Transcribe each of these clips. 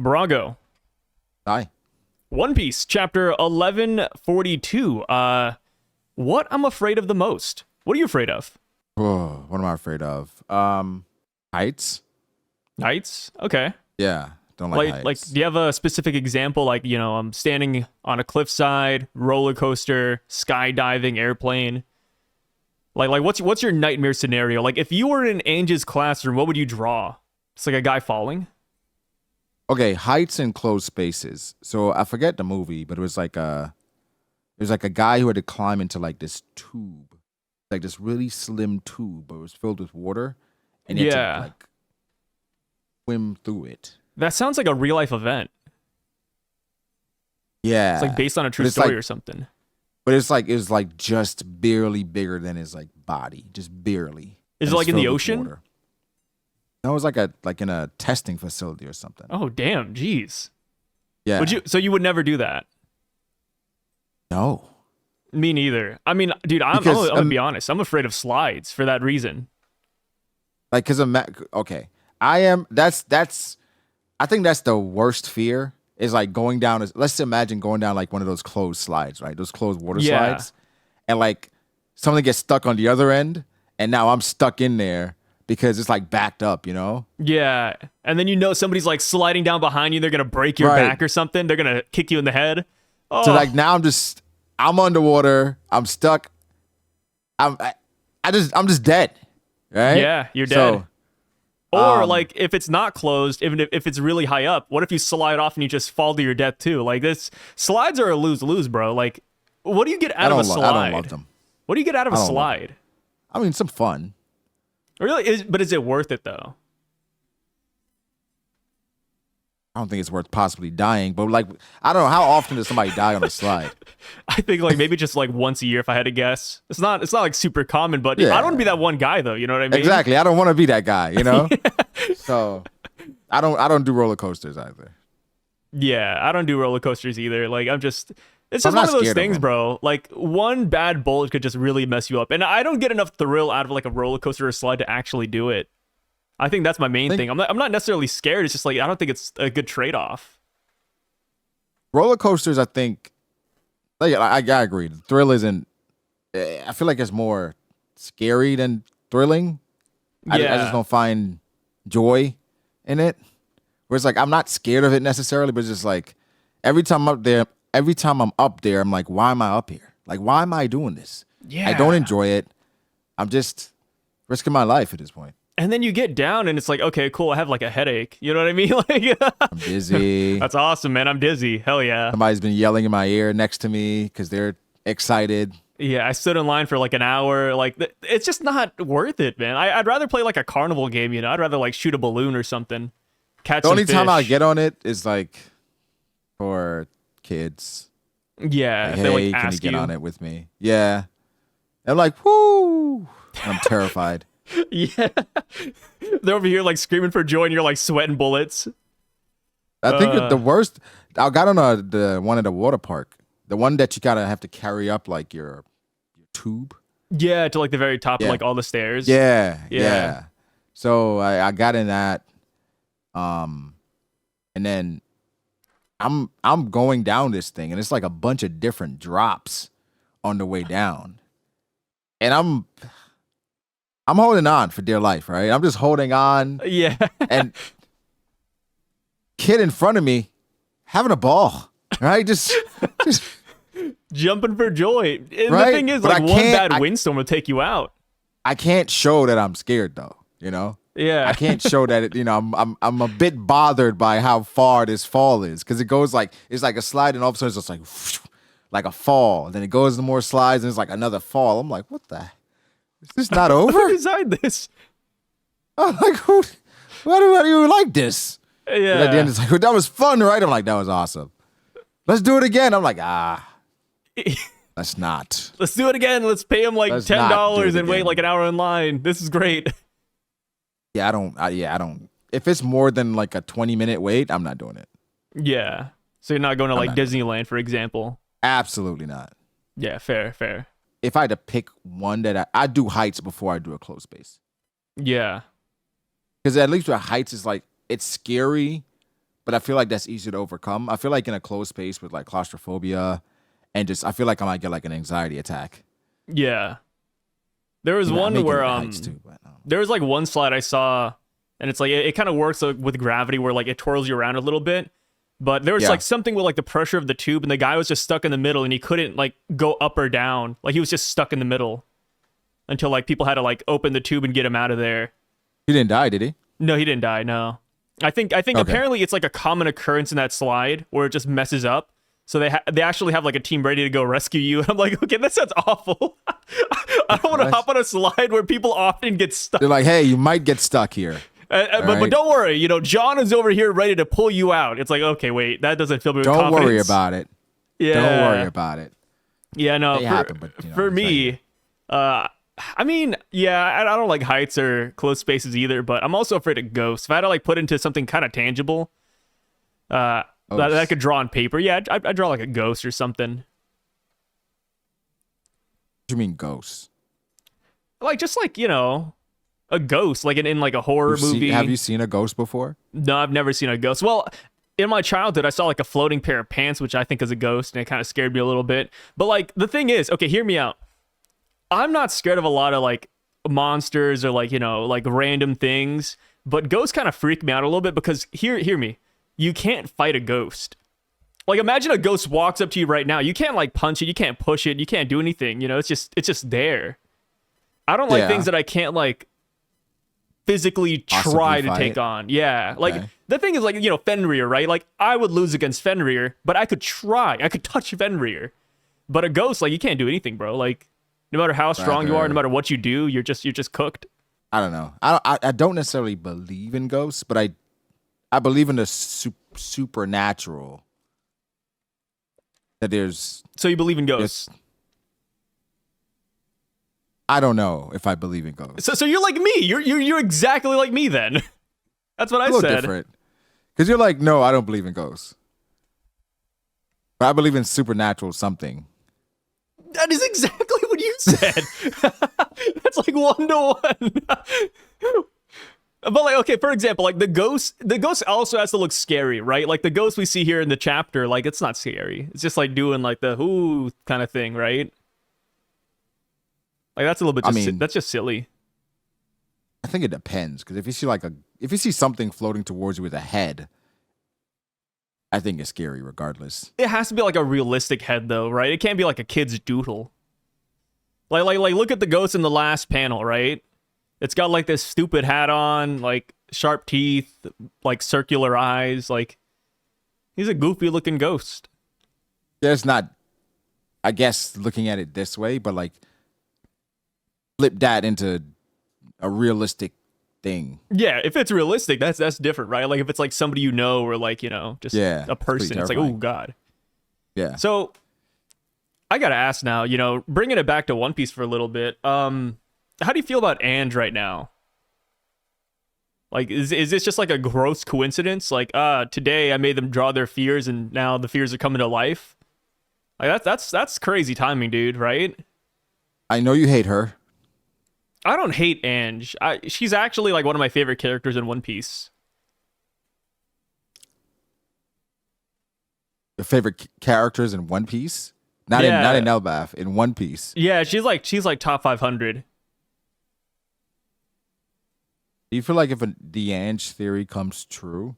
Brago. Hi. One Piece, chapter 1142. What I'm afraid of the most. What are you afraid of? Oh, what am I afraid of? Heights. Heights? Okay. Yeah, don't like heights. Like, do you have a specific example? Like, I'm standing on a cliffside, roller coaster, skydiving, airplane. Like, what's your nightmare scenario? Like, if you were in Ange's classroom, what would you draw? It's like a guy falling. Okay, heights and closed spaces. So I forget the movie, but it was like a guy who had to climb into like this tube, like this really slim tube, but it was filled with water, and you had to like swim through it. That sounds like a real life event. Yeah, it's like based on a true story or something. But it was like just barely bigger than his like body, just barely. Is it like in the ocean? No, it was like in a testing facility or something. Oh damn, jeez. Yeah. So you would never do that? No. Me neither. I mean, dude, I'm gonna be honest. I'm afraid of slides for that reason. Like, okay, I think that's the worst fear is like going down. Let's imagine going down like one of those closed slides, right? Those closed water slides, and like something gets stuck on the other end, and now I'm stuck in there because it's like backed up, you know? Yeah, and then somebody's like sliding down behind you. They're gonna break your back or something. They're gonna kick you in the head. Oh. So like now I'm underwater. I'm stuck. I'm just dead. Right? Yeah, you're dead. Or like if it's not closed, even if it's really high up, what if you slide off and you just fall to your death too? Like this, slides are a lose-lose, bro. Like, what do you get out of a slide? I don't love them. What do you get out of a slide? I mean, some fun. Really? But is it worth it though? I don't think it's worth possibly dying, but like, I don't know, how often does somebody die on a slide? I think like maybe just like once a year if I had to guess. It's not like super common, but I don't want to be that one guy though, you know what I mean? Exactly. I don't want to be that guy, you know? So I don't do roller coasters either. Yeah, I don't do roller coasters either. Like it's just one of those things, bro. Like one bad bullet could just really mess you up. And I don't get enough thrill out of like a roller coaster or slide to actually do it. I think that's my main thing. I'm not necessarily scared. It's just like I don't think it's a good trade-off. Roller coasters, I think, like I agree. The thrill isn't. I feel like it's more scary than thrilling. Yeah. I just don't find joy in it. Where it's like I'm not scared of it necessarily, but it's just like every time I'm up there, I'm like, why am I up here? Like, why am I doing this? Yeah. I don't enjoy it. I'm just risking my life at this point. And then you get down and it's like, okay, cool. I have like a headache. You know what I mean? Like, I'm dizzy. That's awesome, man. I'm dizzy. Hell yeah. Somebody's been yelling in my ear next to me because they're excited. Yeah, I stood in line for like an hour. Like, it's just not worth it, man. I'd rather play like a carnival game, you know? I'd rather like shoot a balloon or something. Catch some fish. The only time I get on it is like for kids. Yeah. Like, hey, can you get on it with me? Yeah. I'm like, whoo. I'm terrified. Yeah. They're over here like screaming for joy and you're like sweating bullets. I think the worst, I got on the one at the water park. The one that you gotta have to carry up like your tube. Yeah, to like the very top of like all the stairs. Yeah. So I got in that. And then I'm going down this thing and it's like a bunch of different drops on the way down. And I'm holding on for dear life, right? I'm just holding on. Yeah. And kid in front of me having a ball, right? Just jumping for joy. And the thing is, like, one bad windstorm will take you out. I can't show that I'm scared, though, you know? Yeah. I can't show that, I'm a bit bothered by how far this fall is because it goes like, it's like a slide and all of a sudden it's just like a fall. And then it goes to more slides and it's like another fall. I'm like, what the is this not over? Who designed this? I'm like, why do you like this? Yeah. And at the end, it's like, that was fun, right? I'm like, that was awesome. Let's do it again. I'm like, let's not. Let's do it again. Let's pay him like $10 and wait like an hour in line. This is great. Yeah, I don't. If it's more than like a 20-minute wait, I'm not doing it. Yeah. So you're not going to like Disneyland, for example? Absolutely not. Yeah, fair. If I had to pick one that I do heights before I do a closed space. Yeah. Because at least with heights, it's like, it's scary, but I feel like that's easy to overcome. I feel like in a closed space with like claustrophobia and just I feel like I might get like an anxiety attack. Yeah. There was one where there was like one slide I saw, and it's like it kind of works with gravity where like it twirls you around a little bit. But there was like something with like the pressure of the tube, and the guy was just stuck in the middle, and he couldn't like go up or down. Like he was just stuck in the middle until like people had to like open the tube and get him out of there. He didn't die, did he? No, he didn't die. No, I think apparently it's like a common occurrence in that slide where it just messes up. So they actually have like a team ready to go rescue you. And I'm like, okay, that sounds awful. I don't want to hop on a slide where people often get stuck. They're like, hey, you might get stuck here. But don't worry, you know, John is over here ready to pull you out. It's like, okay, wait, that doesn't fill me with confidence. Don't worry about it. Yeah. Don't worry about it. Yeah, no, for me, I mean, yeah, I don't like heights or close spaces either, but I'm also afraid of ghosts. If I had to like put into something kind of tangible, that I could draw on paper, yeah, I'd draw like a ghost or something. What do you mean ghosts? Like, just like, you know, a ghost, like in like a horror movie. Have you seen a ghost before? No, I've never seen a ghost. Well, in my childhood, I saw like a floating pair of pants, which I think is a ghost, and it kind of scared me a little bit. But like, the thing is, okay, hear me out. I'm not scared of a lot of like monsters or like, you know, like random things, but ghosts kind of freak me out a little bit because hear me. You can't fight a ghost. Like, imagine a ghost walks up to you right now. You can't like punch it, you can't push it, you can't do anything, you know, it's just there. I don't like things that I can't like physically try to take on. Yeah. Like the thing is like, you know, Fenrir, right? Like I would lose against Fenrir, but I could try. I could touch Fenrir. But a ghost, like you can't do anything, bro. Like no matter how strong you are, no matter what you do, you're just cooked. I don't know. I don't necessarily believe in ghosts, but I believe in the supernatural. That there's. So you believe in ghosts? I don't know if I believe in ghosts. So you're like me. You're exactly like me then. That's what I said. Different. Because you're like, no, I don't believe in ghosts. But I believe in supernatural something. That is exactly what you said. That's like 1-to-1. But like, okay, for example, like the ghost also has to look scary, right? Like the ghost we see here in the chapter, like it's not scary. It's just like doing like the ooh kind of thing, right? Like that's a little bit. That's just silly. I think it depends because if you see something floating towards you with a head, I think it's scary regardless. It has to be like a realistic head though, right? It can't be like a kid's doodle. Like look at the ghost in the last panel, right? It's got like this stupid hat on, like sharp teeth, like circular eyes. Like he's a goofy looking ghost. Yeah, it's not. I guess looking at it this way, but like. Flip that into a realistic thing. Yeah, if it's realistic, that's different, right? Like if it's like somebody you know or like, you know, just a person. It's like, oh God. Yeah. So I gotta ask now, you know, bringing it back to One Piece for a little bit. How do you feel about Ange right now? Like, is this just like a gross coincidence? Like, today I made them draw their fears and now the fears are coming to life. Like that's crazy timing, dude, right? I know you hate her. I don't hate Ange. She's actually like one of my favorite characters in One Piece. Your favorite characters in One Piece? Not in Elbaph, in One Piece. Yeah, she's like top 500. Do you feel like if the Ange theory comes true,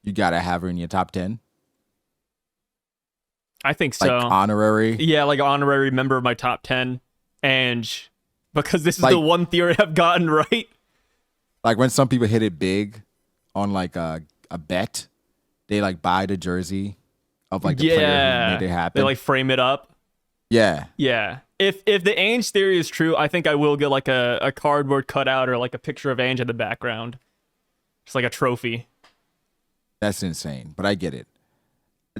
you gotta have her in your top 10? I think so. Like honorary? Yeah, like honorary member of my top 10. Ange. Because this is like, the one theory I've gotten right. Like when some people hit it big on like a bet, they like buy the jersey of like the player who made it happen. They like frame it up. Yeah. Yeah. If the Ange theory is true, I think I will get like a cardboard cutout or like a picture of Ange in the background. Just like a trophy. That's insane, but I get it.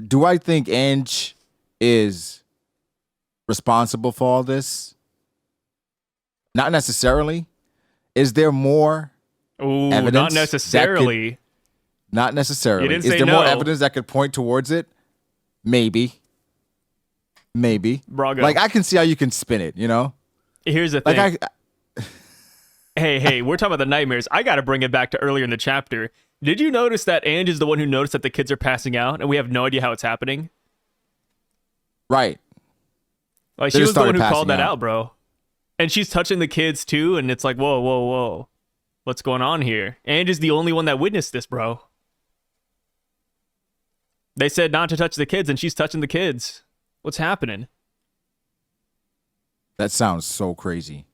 Do I think Ange is responsible for all this? Not necessarily. Is there more evidence? Not necessarily. Not necessarily. You didn't say Is there no. more evidence that could point towards it? Maybe. Brago. Like, I can see how you can spin it, you know? Here's the thing. Hey, we're talking about the nightmares. I got to bring it back to earlier in the chapter. Did you notice that Ange is the one who noticed that the kids are passing out, and we have no idea how it's happening? Right. Like, she was the one who called that out, bro. And she's touching the kids, too, and it's like, whoa, whoa, whoa. What's going on here? Ange is the only one that witnessed this, bro. They said not to touch the kids, and she's touching the kids. What's happening? That sounds so crazy.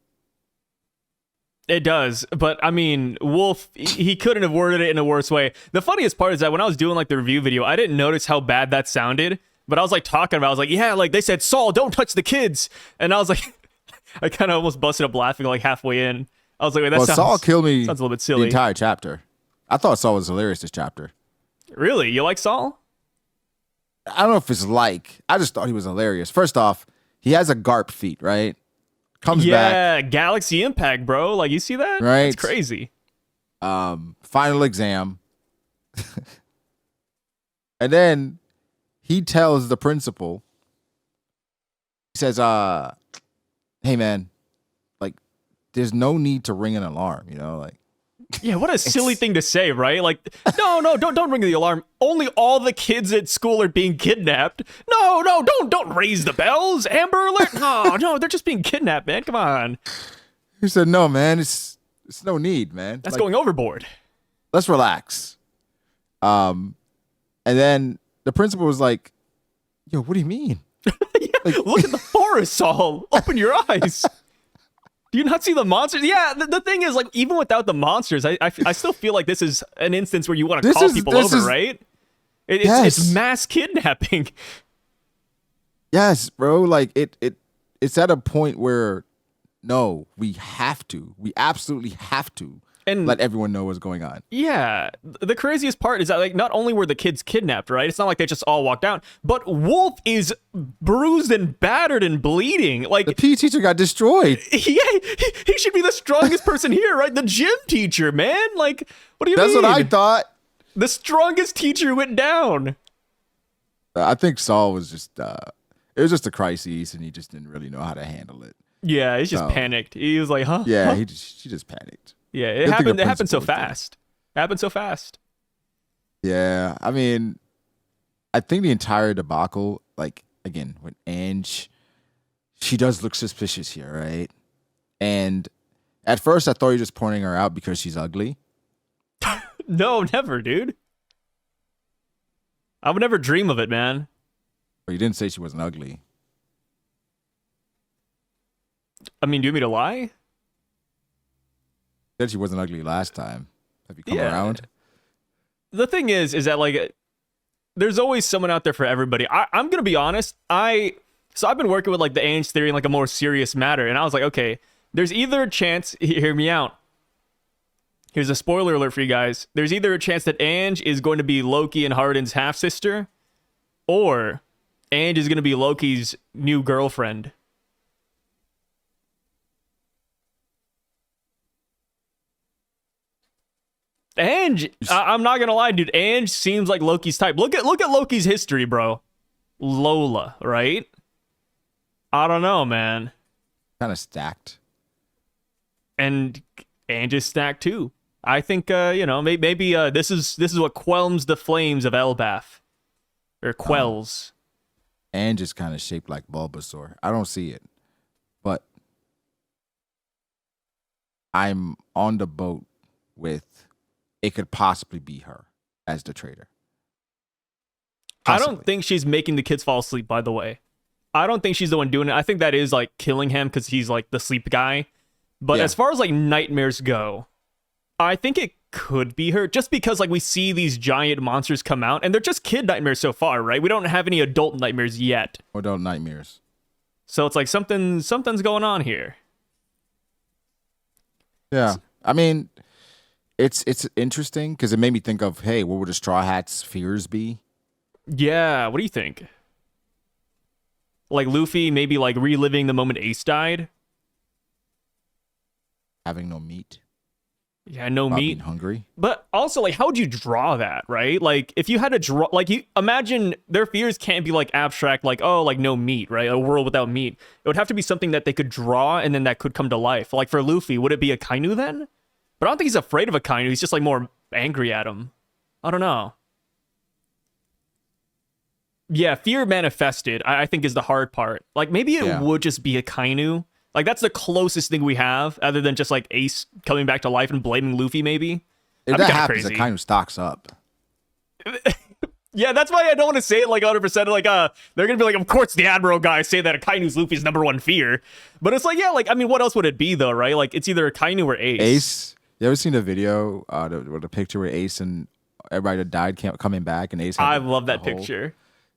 It does, but I mean, Wolf, he couldn't have worded it in a worse way. The funniest part is that when I was doing like the review video, I didn't notice how bad that sounded, but I was like talking about, I was like, yeah, like they said, Saul, don't touch the kids. And I was like, I kind of almost busted up laughing like halfway in. I was like, wait, that Saul killed me sounds a little bit silly. The entire chapter. I thought Saul was hilarious this chapter. Really? You like Saul? I don't know if it's like, I just thought he was hilarious. First off, he has a Garp feat, right? Comes back. Yeah, Galaxy Impact, bro. Like, you see that? Right. It's crazy. Final exam. And then he tells the principal, he says, hey, man, like, there's no need to ring an alarm, you know? Like, yeah, what a silly thing to say, right? Like, no, don't ring the alarm. Only all the kids at school are being kidnapped. No, don't raise the bells. Amber Alert. No, they're just being kidnapped, man. Come on. He said, no, man, it's no need, man. That's like, going overboard. Let's relax. And then the principal was like, yo, what do you mean? Yeah, like, look at the forest, Saul. Open your eyes. Do you not see the monsters? Yeah, the thing is, like, even without the monsters, I still feel like this is an instance where you want to call people over, right? It's mass kidnapping. Yes, bro. Like, it's at a point where, no, we absolutely have to and let everyone know what's going on. Yeah. The craziest part is that, like, not only were the kids kidnapped, right? It's not like they just all walked out, but Wolf is bruised and battered and bleeding. Like, the PE teacher got destroyed. Yeah, he should be the strongest person here, right? The gym teacher, man. Like, what do you mean? That's what I thought. The strongest teacher went down. I think Saul was just, it was just a crisis, and he just didn't really know how to handle it. Yeah, he's just panicked. He was like, huh? Yeah, huh? She just panicked. Yeah, it happened so fast. It happened so fast. Yeah, I mean, I think the entire debacle, like, again, with Ange, she does look suspicious here, right? And at first, I thought you were just pointing her out because she's ugly. No, never, dude. I would never dream of it, man. But you didn't say she wasn't ugly. I mean, do you want me to lie? Said she wasn't ugly last time. Have you come around? The thing is that, like, there's always someone out there for everybody. I'm gonna be honest. So I've been working with, like, the Ange theory in, like, a more serious matter, and I was like, okay, there's either a chance. Hear me out. Here's a spoiler alert for you guys. There's either a chance that Ange is going to be Loki and Hardin's half sister, or Ange is going to be Loki's new girlfriend. Ange, I'm not gonna lie, dude. Ange seems like Loki's type. Look at Loki's history, bro. Lola, right? I don't know, man. Kind of stacked. And Ange is stacked too. I think maybe this is what quells the flames of Elbaph, or quells. Ange is kind of shaped like Bulbasaur. I don't see it, but I'm on the boat with. It could possibly be her as the traitor. Possibly. I don't think she's making the kids fall asleep, by the way. I don't think she's the one doing it. I think that is, like, Killingham because he's, like, the sleep guy. But as far as, like, nightmares go, I think it could be her just because, like, we see these giant monsters come out and they're just kid nightmares so far, right? We don't have any adult nightmares yet. Adult nightmares. So it's like something's going on here. Yeah. I mean... It's interesting because it made me think of, hey, what would the Straw Hat's fears be? Yeah, what do you think? Like Luffy maybe like reliving the moment Ace died? Having no meat. Yeah, no meat. Being hungry. But also, like, how would you draw that, right? Like, if you had to draw, like, you imagine their fears can't be like abstract, like, oh, like no meat, right? A world without meat. It would have to be something that they could draw and then that could come to life. Like for Luffy, would it be a Kainu then? But I don't think he's afraid of a Kainu. He's just like more angry at him. I don't know. Yeah, fear manifested, I think, is the hard part. Like, maybe it would just be a Kainu. Like, that's the closest thing we have, other than just, like, Ace coming back to life and blaming Luffy, maybe. If that happens, the Kainu stocks up. Yeah, that's why I don't want to say it, like, 100%. Like, they're going to be like, of course the Admiral guys say that a Kainu's Luffy's #1 fear. But it's like, yeah, like, I mean, what else would it be, though, right? Like, it's either a Kainu or Ace. Ace? You ever seen the video, the picture where Ace and everybody that died coming back, and Ace I love that picture.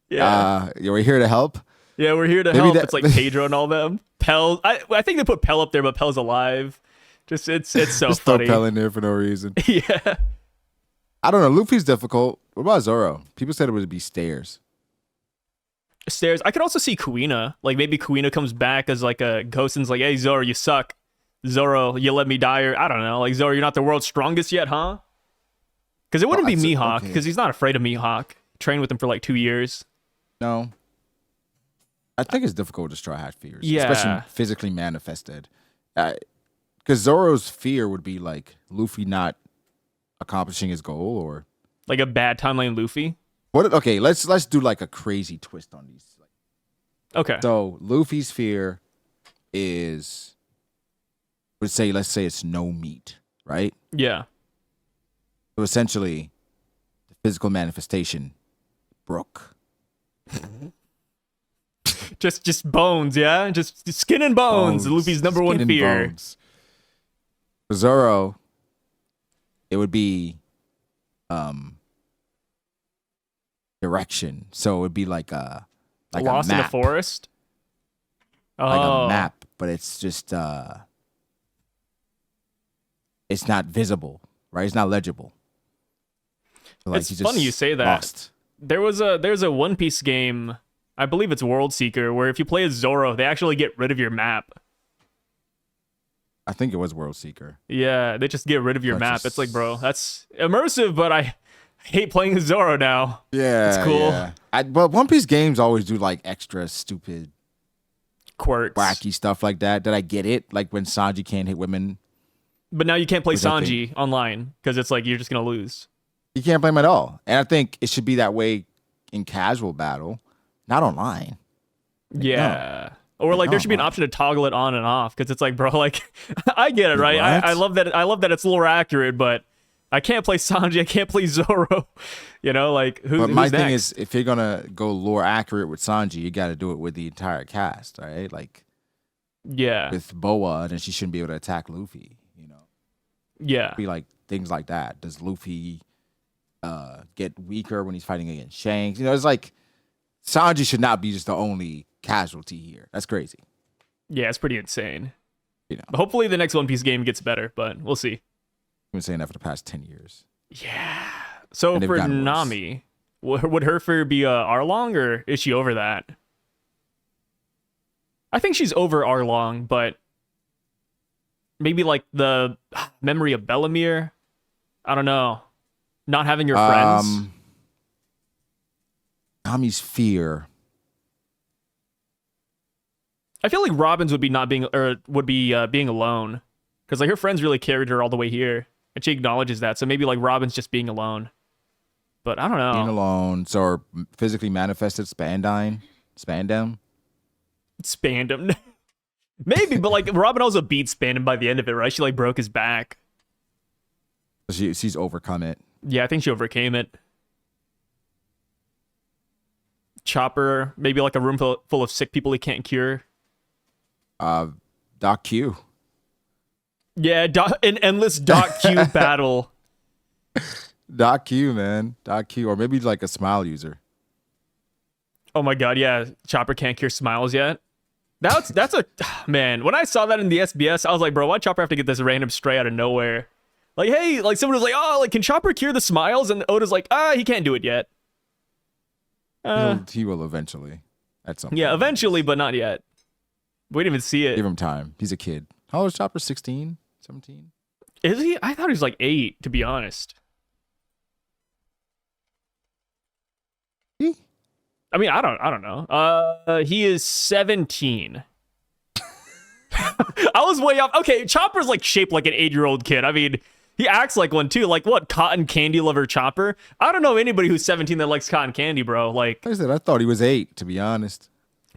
Yeah. We're here to help. Yeah, we're here to help. It's like Pedro and all them. Pell, I think they put Pell up there, but Pell's alive. Just it's so just funny. Throw Pell in there for no reason. Yeah. I don't know. Luffy's difficult. What about Zoro? People said it would be Stairs. Stairs. I could also see Kuina. Like, maybe Kuina comes back as like a ghost and's like, hey, Zoro, you suck. Zoro, you let me die. Or I don't know. Like, Zoro, you're not the world's strongest yet, huh? Because it wouldn't be Mihawk, because he's not afraid of Mihawk. Trained with him for like 2 years. No. I think it's difficult to Straw Hat fears. Yeah. Especially physically manifested. Because Zoro's fear would be like Luffy not accomplishing his goal, or like a bad timeline Luffy. What? Okay, let's do like a crazy twist on these. Okay. So Luffy's fear is, let's say it's no meat, right? Yeah. So essentially, the physical manifestation, Brook. just bones, yeah? Just skin and bones. Luffy's #1 fear. Bones. For Zoro, it would be direction. So it would be like Lost a map. in the forest? Oh. Like a map, but it's just it's not visible, right? It's not legible. So like it's funny you say that. Lost. There's a One Piece game, I believe it's World Seeker, where if you play as Zoro, they actually get rid of your map. I think it was World Seeker. Yeah, they just get rid of your map. It's like, bro, that's immersive, but I hate playing as Zoro now. Yeah, it's cool. Yeah. But One Piece games always do like extra stupid, quirks, wacky stuff like that. I get it? Like when Sanji can't hit women. But now you can't play Sanji online because it's like you're just gonna lose. You can't play him at all. And I think it should be that way in casual battle, not online. Yeah. No. Or like there should be an option to toggle it on and off, because it's like, bro, like I get it, right? I love that. I love that it's lore accurate, but I can't play Sanji. I can't play Zoro. You know, like But my thing is, if you're gonna go lore accurate with Sanji, you got to do it with the entire cast, right? Like, yeah, with Boa, then she shouldn't be able to attack Luffy. You know, yeah, be like things like that. Does Luffy get weaker when he's fighting against Shanks? You know, it's like Sanji should not be just the only casualty here. That's crazy. Yeah, it's pretty insane. You know, but hopefully the next One Piece game gets better, but we'll see. I've been saying that for the past 10 years. Yeah. So for Nami, would her fear be Arlong, or is she over that? I think she's over Arlong, but maybe like the memory of Bellemere. I don't know. Not having your friends. Nami's fear. I feel like Robin's would be being alone, because like her friends really carried her all the way here, and she acknowledges that. So maybe like Robin's just being alone. But I don't know. Being alone, so her physically manifested Spandam. Maybe, but like Robin also beat Spandam by the end of it, right? She like broke his back. She's overcome it. Yeah, I think she overcame it. Chopper, maybe like a room full of sick people he can't cure. Doc Q. Yeah, an endless Doc Q battle. Doc Q, man. Doc Q, or maybe like a smile user. Oh my god, yeah. Chopper can't cure smiles yet. That's a man. When I saw that in the SBS, I was like, bro, why Chopper have to get this random stray out of nowhere? Like, hey, like someone was like, oh, like can Chopper cure the smiles? And Oda's like, he can't do it yet. He will eventually. At some point. Yeah, eventually, but not yet. We didn't even see it. Give him time. He's a kid. How old is Chopper? 16? 17? Is he? I thought he was like 8, to be honest. I mean, I don't know. He is 17. I was way off. Okay, Chopper's like shaped like an 8-year-old kid. I mean, He acts like one too. Like what? Cotton candy lover Chopper? I don't know anybody who's 17 that likes cotton candy, bro. Like I said, I thought he was 8, to be honest.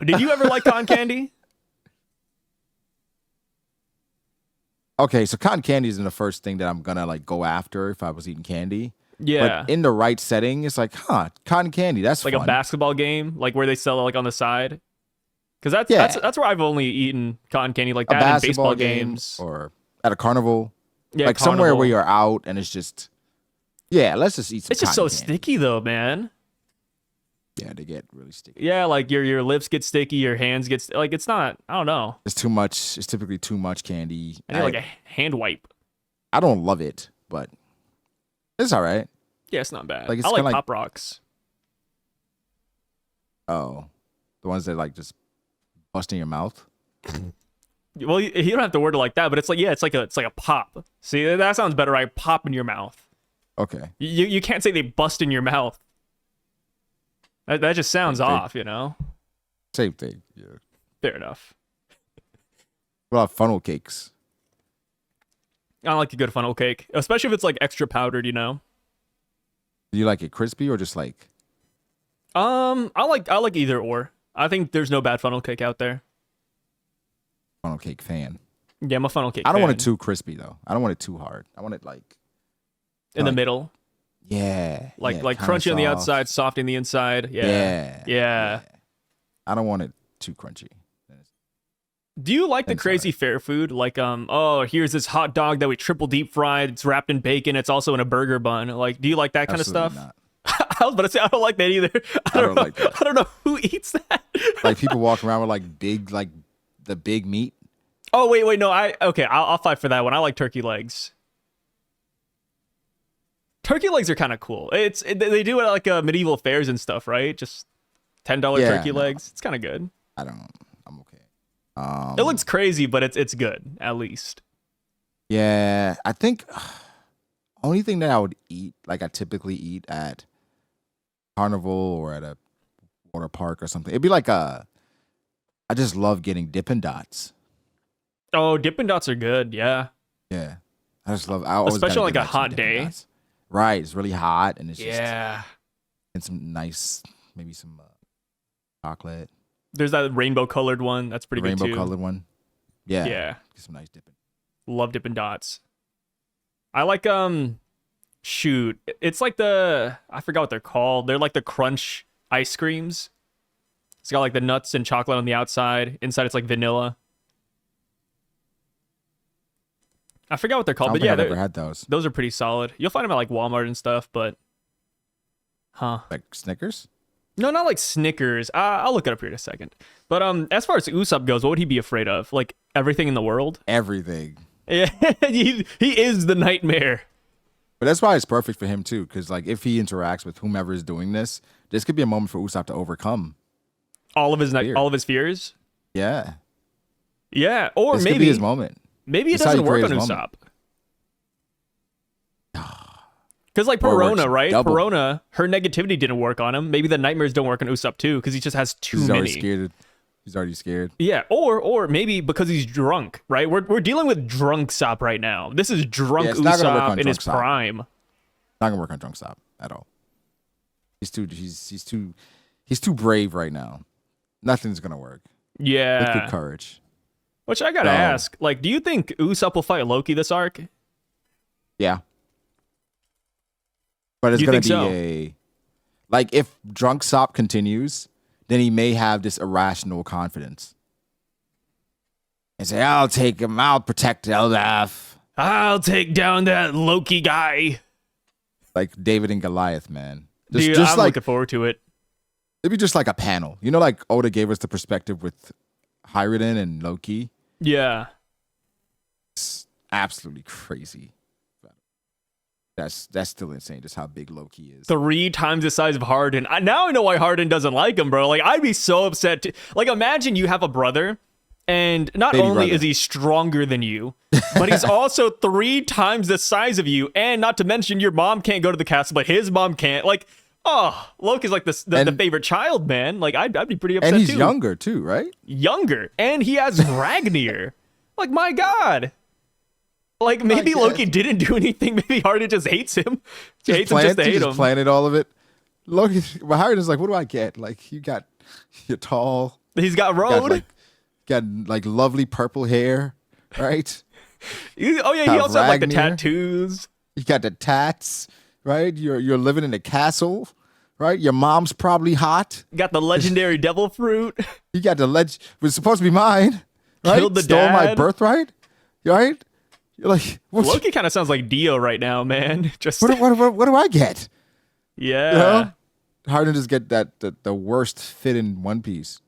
Did you ever like cotton candy? Okay, so cotton candy isn't the first thing that I'm gonna like go after if I was eating candy. Yeah. But in the right setting, it's like, cotton candy. That's like fun. A basketball game, like where they sell it like on the side. Because that's where I've only eaten cotton candy like that in baseball games or at a carnival. Yeah, like carnival. Somewhere where you're out and it's just, let's just eat some. It's just so candy. sticky though, man. Yeah, they get really sticky. Yeah, like your lips get sticky, your hands get like it's not. I don't know. It's too much. It's typically too much candy. I need like a hand wipe. I don't love it, but it's all right. Yeah, it's not bad. Like, it's I like kinda Pop Rocks. Oh, the ones that like just bust in your mouth. Well, you don't have to word it like that, but it's like it's like a pop. See, that sounds better, right? Pop in your mouth. Okay. You can't say they bust in your mouth. That just sounds off, you know? Same thing, yeah. Fair enough. What about funnel cakes? I like a good funnel cake, especially if it's like extra powdered, you know? Do you like it crispy or just like? I like either or. I think there's no bad funnel cake out there. Funnel cake fan. Yeah, I'm a funnel cake I don't fan. want it too crispy though. I don't want it too hard. I want it like in the middle. Yeah. Like kinda crunchy on the soft. outside, soft on the inside. Yeah. I don't want it too crunchy. Do you like the crazy fair food? Like, here's this hot dog that we triple deep fried. It's wrapped in bacon. It's also in a burger bun. Like, do you like that kind of stuff? Not. I was about to say I don't like that either. I don't know, like that. I don't know who eats that. Like people walk around with like the big meat. Oh wait, no. I'll fight for that one. I like turkey legs. Turkey legs are kind of cool. They do it at like medieval fairs and stuff, right? Just $10 turkey legs. It's kind of good. I'm okay. It looks crazy, but it's good at least. Yeah, I think only thing that I would eat, like I typically eat at carnival or at a water park or something. It'd be like I just love getting Dippin' Dots. Oh, Dippin' Dots are good. Yeah. Yeah, I just love. I always especially gotta like a hot day. Dots. Right, it's really hot and it's just and some nice, maybe some chocolate. There's that rainbow colored one. That's pretty good too. Rainbow colored one. Yeah. Yeah. Get some nice Dippin'. Love Dippin' Dots. I like shoot. It's like I forgot what they're called. They're like the crunch ice creams. It's got like the nuts and chocolate on the outside. Inside it's like vanilla. I forgot what they're called, but yeah, I've never had those. Those are pretty solid. You'll find them at like Walmart and stuff, but like Snickers? No, not like Snickers. I'll look it up here in a second. But as far as Usopp goes, what would he be afraid of? Like everything in the world? Everything. Yeah, he is the nightmare. But that's why it's perfect for him too, because like if he interacts with whomever is doing this could be a moment for Usopp to overcome all of his fears. Yeah. Yeah, or this maybe could be his moment. Maybe it doesn't work on Usopp. Because like Perona, right? Double. Perona, her negativity didn't work on him. Maybe the nightmares don't work on Usopp too, because he just has too many. He's already scared. Yeah, or maybe because he's drunk, right? We're dealing with drunk Sop right now. This is drunk Usopp in his prime. Not gonna work on drunk Sop at all. He's too brave right now. Nothing's gonna work. Yeah. With good courage. Which I gotta ask, like, do you think Usopp will fight Loki this arc? Yeah. But it's gonna be like if drunk Sop continues, then he may have this irrational confidence. And say, I'll take him, I'll protect Elbaph. I'll take down that Loki guy. Like David and Goliath, man. I'm looking forward to it. It'd be just like a panel. You know, like Oda gave us the perspective with Hyruden and Loki. Yeah. It's absolutely crazy. That's still insane, just how big Loki is. 3 times the size of Harden. Now I know why Harden doesn't like him, bro. Like, I'd be so upset. Like, imagine you have a brother, and not only is he stronger than you, but he's also 3 times the size of you, and not to mention your mom can't go to the castle, but his mom can't. Like, Loki's like the favorite child, man. Like, I'd be pretty upset, too. And he's too. younger, too, right? Younger. And he has Ragnir. Like, my God. Like, maybe Loki didn't do anything. Maybe Hardin just hates him. He hates him just to hate him. Planted all of it. Loki, but Hardin's like, what do I get? Like, you're tall. He's got road. Got like lovely purple hair, right? He also had like the tattoos. You got the tats, right? You're living in a castle, right? Your mom's probably hot. You got the legendary devil fruit. You got the was supposed to be mine, right? Killed the Stole dad. my birthright, right? You're like, Loki kind of sounds like Dio right now, man. Just what do I get? Yeah. You know? Hardin just get the worst fit in One Piece.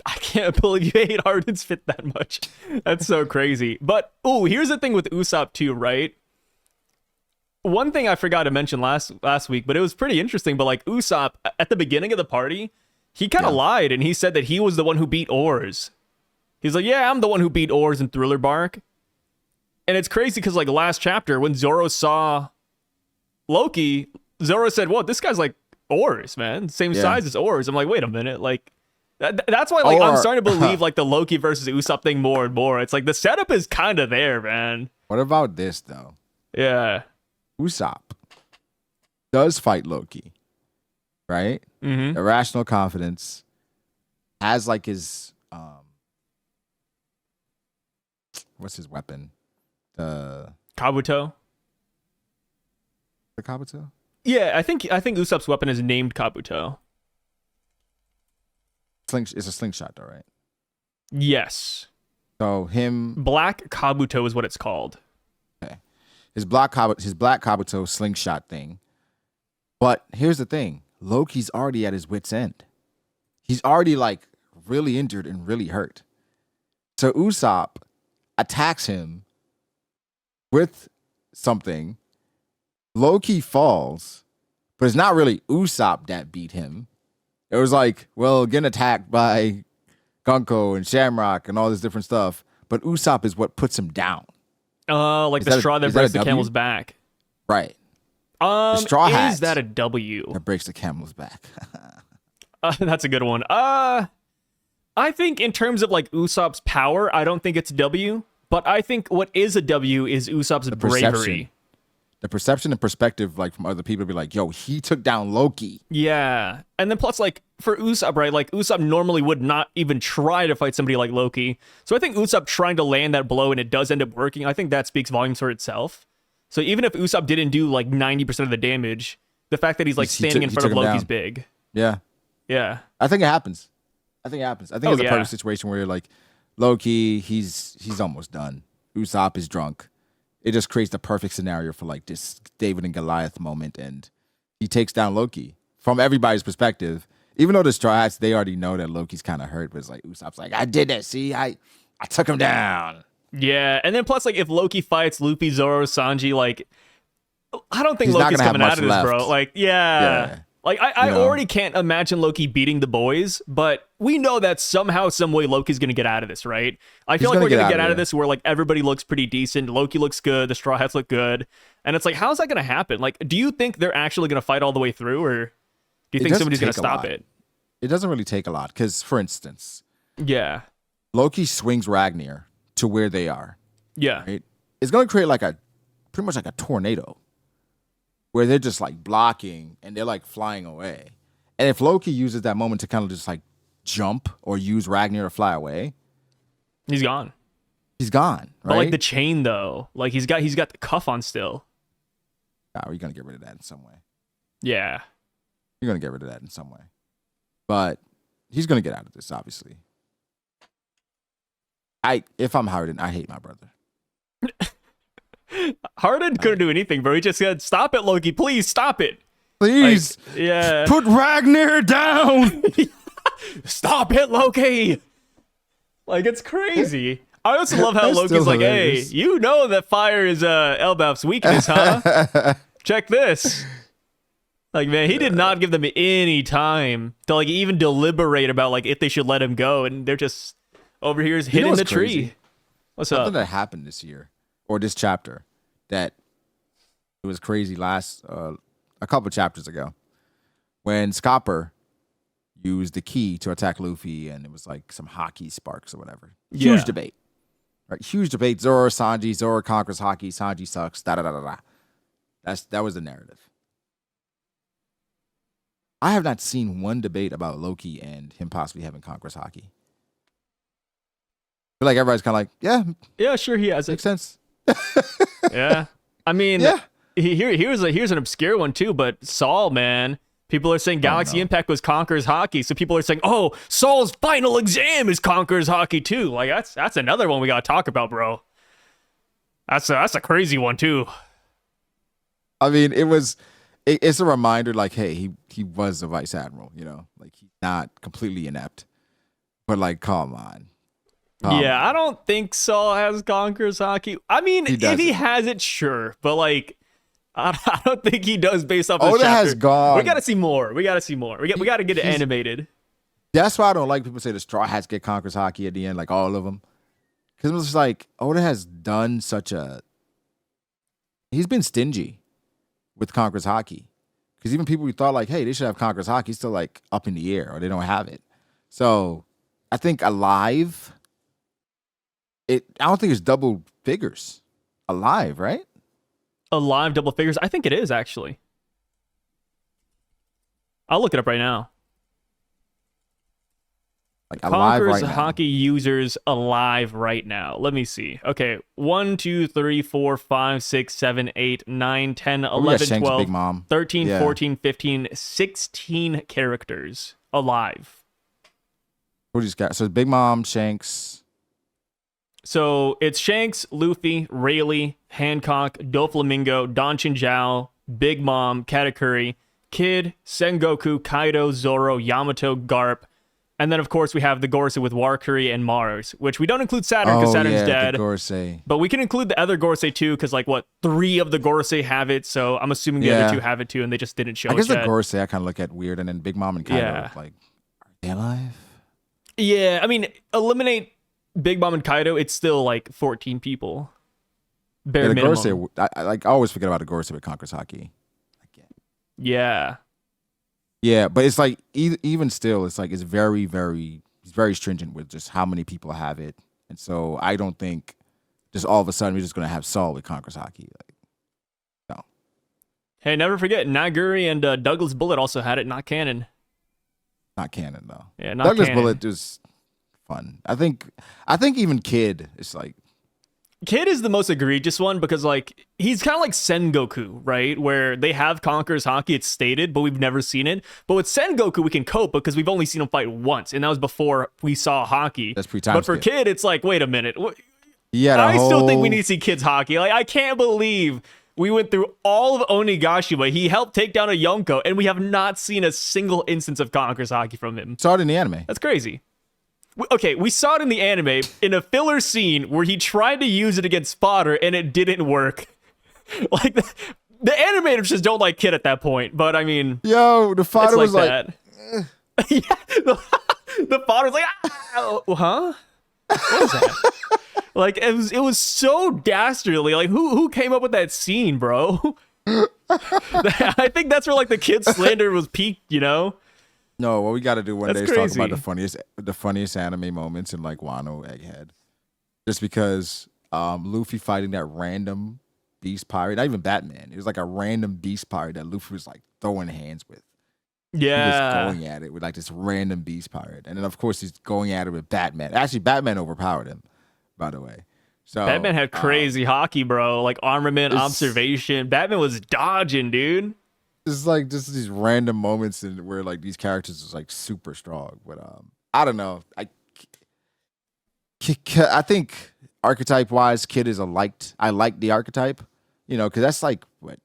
I can't believe you hate Hardin's fit that much. That's so crazy. But here's the thing with Usopp too, right? One thing I forgot to mention last week, but it was pretty interesting. But like Usopp at the beginning of the party, he kind of lied and he said that he was the one who beat Oars. He's like, yeah, I'm the one who beat Oars in Thriller Bark. And it's crazy because like last chapter when Zoro saw Loki, Zoro said, "Whoa, this guy's like Oars, man, same size as Oars." I'm like, wait a minute, like that's why like I'm starting to believe like the Loki versus Usopp thing more and more. It's like the setup is kind of there, man. What about this though? Yeah, Usopp does fight Loki, right? Mm-hmm. Irrational confidence, has like his what's his weapon? Kabuto. The Kabuto? Yeah, I think Usopp's weapon is named Kabuto. It's a slingshot though, right? Yes. So Black Kabuto is what it's called. Okay. His black Kabuto slingshot thing. But here's the thing. Loki's already at his wit's end. He's already like really injured and really hurt. So Usopp attacks him with something. Loki falls, but it's not really Usopp that beat him. It was like, well, getting attacked by Gunko and Shamrock and all this different stuff, but Usopp is what puts him down. Like the straw that breaks the camel's back. Right. The straw hat. Is that a W? That breaks the camel's back. That's a good one. I think in terms of like Usopp's power, I don't think it's W, but I think what is a W is Usopp's bravery. The perception and perspective, like from other people, be like, "Yo, he took down Loki." Yeah, and then plus, like for Usopp, right? Like Usopp normally would not even try to fight somebody like Loki. So I think Usopp trying to land that blow and it does end up working. I think that speaks volumes for itself. So even if Usopp didn't do like 90% of the damage, the fact that he's like standing in front of Loki's big. Yeah. Yeah. I think it happens. I think it's a perfect situation where you're like, Loki, he's almost done. Usopp is drunk. It just creates the perfect scenario for like this David and Goliath moment, and he takes down Loki from everybody's perspective. Even though the Straw Hats, they already know that Loki's kind of hurt, but it's like Usopp's like, I did that. See, I took him down. Yeah, and then plus, like, if Loki fights Luffy, Zoro, Sanji, like, I don't think Loki's coming out of this, left. Bro. Like, yeah. Like, I already can't imagine Loki beating the boys, but we know that somehow, some way, Loki's going to get out of this, right? I feel like we're going to get out of this where, like, everybody looks pretty decent. Loki looks good. The Straw Hats look good. And it's like, how's that going to happen? Like, do you think they're actually going to fight all the way through, or do you think somebody's going to stop it? It doesn't really take a lot, because, for instance, Loki swings Ragnar to where they are. Yeah. Right? It's going to create like pretty much like a tornado where they're just like blocking and they're like flying away. And if Loki uses that moment to kind of just like jump or use Ragnar to fly away, he's gone. He's gone, right? But like the chain though, like he's got the cuff on still. Oh, you're going to get rid of that in some way. Yeah. You're going to get rid of that in some way. But he's going to get out of this, obviously. If I'm Hardin, I hate my brother. Hardin couldn't do anything, bro. He just said, "Stop it, Loki! Please stop it! Please, like, put Ragnar down! Stop it, Loki!" Like, it's crazy. I also love how Loki's like, hilarious. "Hey, you know that fire is Elbaph's weakness, huh? Check this." Like, man, he did not give them any time to like even deliberate about like if they should let him go, and they're just over here is hitting the tree. What's up? Something that happened this year or this chapter that it was crazy last a couple chapters ago when Scopper used the key to attack Luffy and it was like some hockey sparks or whatever. Huge debate, Right? Huge debate. Zoro, Sanji. Zoro conquers Haki. Sanji sucks. Da da da da da. That was the narrative. I have not seen one debate about Loki and him possibly having conquers Haki. I feel like everybody's kind of like, yeah, sure, he has makes sense. Yeah, I mean, here's an obscure one too, but Saul, man. People are saying Galaxy Impact was Conqueror's Haki, so people are saying, oh, Saul's final exam is Conqueror's Haki too. Like that's another one we gotta talk about, bro. That's a crazy one too. I mean, it's a reminder, like, hey, he was a vice admiral, you know, like he's not completely inept, but like, come on. I don't think Saul has Conqueror's Haki. I mean, if he has it, sure, but like. I don't think he does based off this Oda chapter. has gone. We got to see more. We got to get it animated. That's why I don't like people say the Straw Hats get Conqueror's Haki at the end, like all of them. Because it was just like, Oda has done he's been stingy with Conqueror's Haki. Because even people who thought like, hey, they should have Conqueror's Haki, still like up in the air or they don't have it. So I think Alive, I don't think it's double figures. Alive, right? Alive double figures? I think it is, actually. I'll look it up right now. Like Alive Conqueror's right now. Haki users alive right now. Let me see. Okay, 1, 2, 3, 4, 5, 6, 7, 8, 9, 10, 11, 12, Big Mom. 13, 14, 15, 16 characters alive. Who just got? So Big Mom, Shanks. So it's Shanks, Luffy, Rayleigh, Hancock, Doflamingo, Don Chinjao, Big Mom, Katakuri, Kid, Sengoku, Kaido, Zoro, Yamato, Garp, and then of course we have the Gorosei with Warkuri and Mars, which we don't include Saturn because Saturn's dead. The Gorosei. But we can include the other Gorosei too, because like 3 of the Gorosei have it, so I'm assuming the other 2 have it too, and they just didn't show it yet. I guess the Gorosei I kind of look at weird, and then Big Mom and Kaido like, are they alive? Yeah, I mean, eliminate Big Mom and Kaido, it's still like 14 people. Bare minimum. Gorosei, I always forget about the Gorosei with Conqueror's Haki. Yeah. Yeah, but it's like even still, it's like it's very, very stringent with just how many people have it, and so I don't think just all of a sudden we're just gonna have Saul with Conqueror's Haki. Like, no. Hey, never forget Naguri and Douglas Bullet also had it. Not canon. Not canon though. Yeah, not Douglas canon. Bullet is fun. I think even Kid is like. Kid is the most egregious one because like he's kind of like Sengoku, right? Where they have Conqueror's Haki, it's stated, but we've never seen it. But with Sengoku, we can cope because we've only seen him fight once, and that was before we saw Haki. That's pre-time. But for Kid, it's like, wait a minute. Yeah, I still think we need to see Kid's Haki. Like, I can't believe we went through all of Onigashima. He helped take down a Yonko, and we have not seen a single instance of Conqueror's Haki from him. Saw it in the anime. That's crazy. Okay, we saw it in the anime in a filler scene where he tried to use it against Fodder and it didn't work. Like the animators just don't like Kid at that point. But I mean, yo, the Fodder was like, yeah, the Fodder's like, huh? What was that? Like it was so dastardly. Like who came up with that scene, bro? I think that's where like the Kid slander was peaked, you know? No, what we got to do one That's day is crazy. talk about the funniest anime moments in like Wano Egghead. Just because Luffy fighting that random beast pirate, not even Batman. It was like a random beast pirate that Luffy was like throwing hands with. Yeah. He was going at it with like this random beast pirate. And then of course he's going at it with Batman. Actually, Batman overpowered him, by the way. So Batman had crazy hockey, bro. Like armament, observation. Batman was dodging, dude. It's like just these random moments where like these characters is like super strong, but I don't know. I think archetype wise, Kid is I like the archetype, you know, because that's like what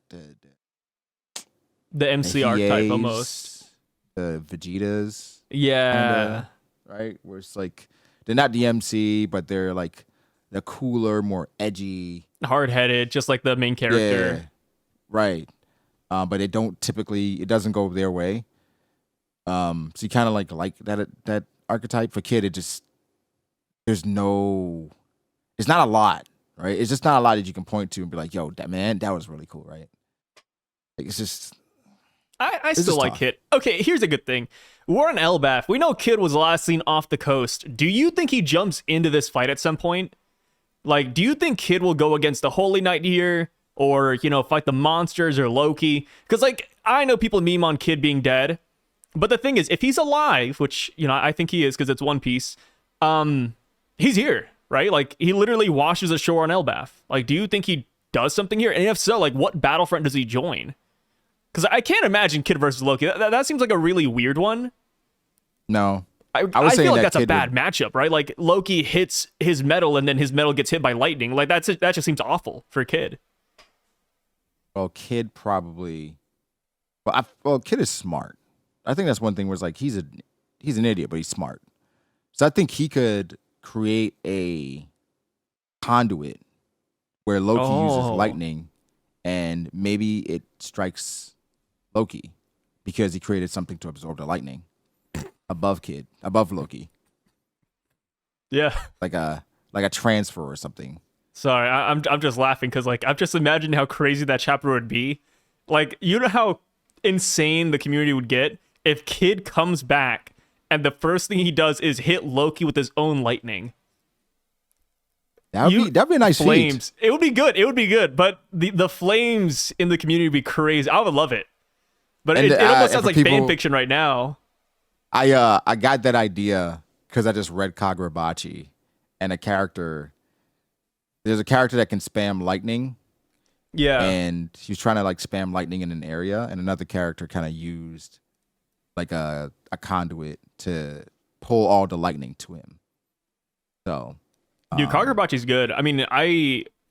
the MC archetype almost. The Vegetas, yeah, right. Where it's like they're not the MC, but they're like the cooler, more edgy, hard-headed, just like the main character. Yeah, right. But it doesn't go their way. So you kind of like that archetype. For Kid, it's not a lot, right? It's just not a lot that you can point to and be like, yo, that was really cool, right? Like it's just. I still like Kid. Okay, here's a good thing. We're on Elbaph. We know Kid was last seen off the coast. Do you think he jumps into this fight at some point? Like, do you think Kid will go against the Holy Knight here, or fight the monsters or Loki? Because like I know people meme on Kid being dead, but the thing is, if he's alive, which I think he is because it's One Piece, he's here, right? Like he literally washes ashore on Elbaph. Like, do you think he does something here? And if so, like what battlefront does he join? Because I can't imagine Kid versus Loki. That seems like a really weird one. No. I feel like that's a bad matchup, right? Like Loki hits his metal and then his metal gets hit by lightning. Like that just seems awful for Kid. Well, Kid probably. Well, Kid is smart. I think that's one thing where it's like he's an idiot, but he's smart. So I think he could create a conduit where Loki uses lightning, and maybe it strikes Loki because he created something to absorb the lightning above Loki. Yeah, like a transfer or something. Sorry, I'm just laughing because like I've just imagined how crazy that chapter would be. Like, you know how insane the community would get if Kid comes back and the first thing he does is hit Loki with his own lightning. That'd be a nice flames. Feat. It would be good, but the flames in the community would be crazy. I would love it. But it almost sounds like fan fiction right now. I got that idea because I just read Kagurabachi, and there's a character that can spam lightning. Yeah. And he was trying to like spam lightning in an area, and another character kind of used like a conduit to pull all the lightning to him. So dude, Kagurabachi's good. I mean,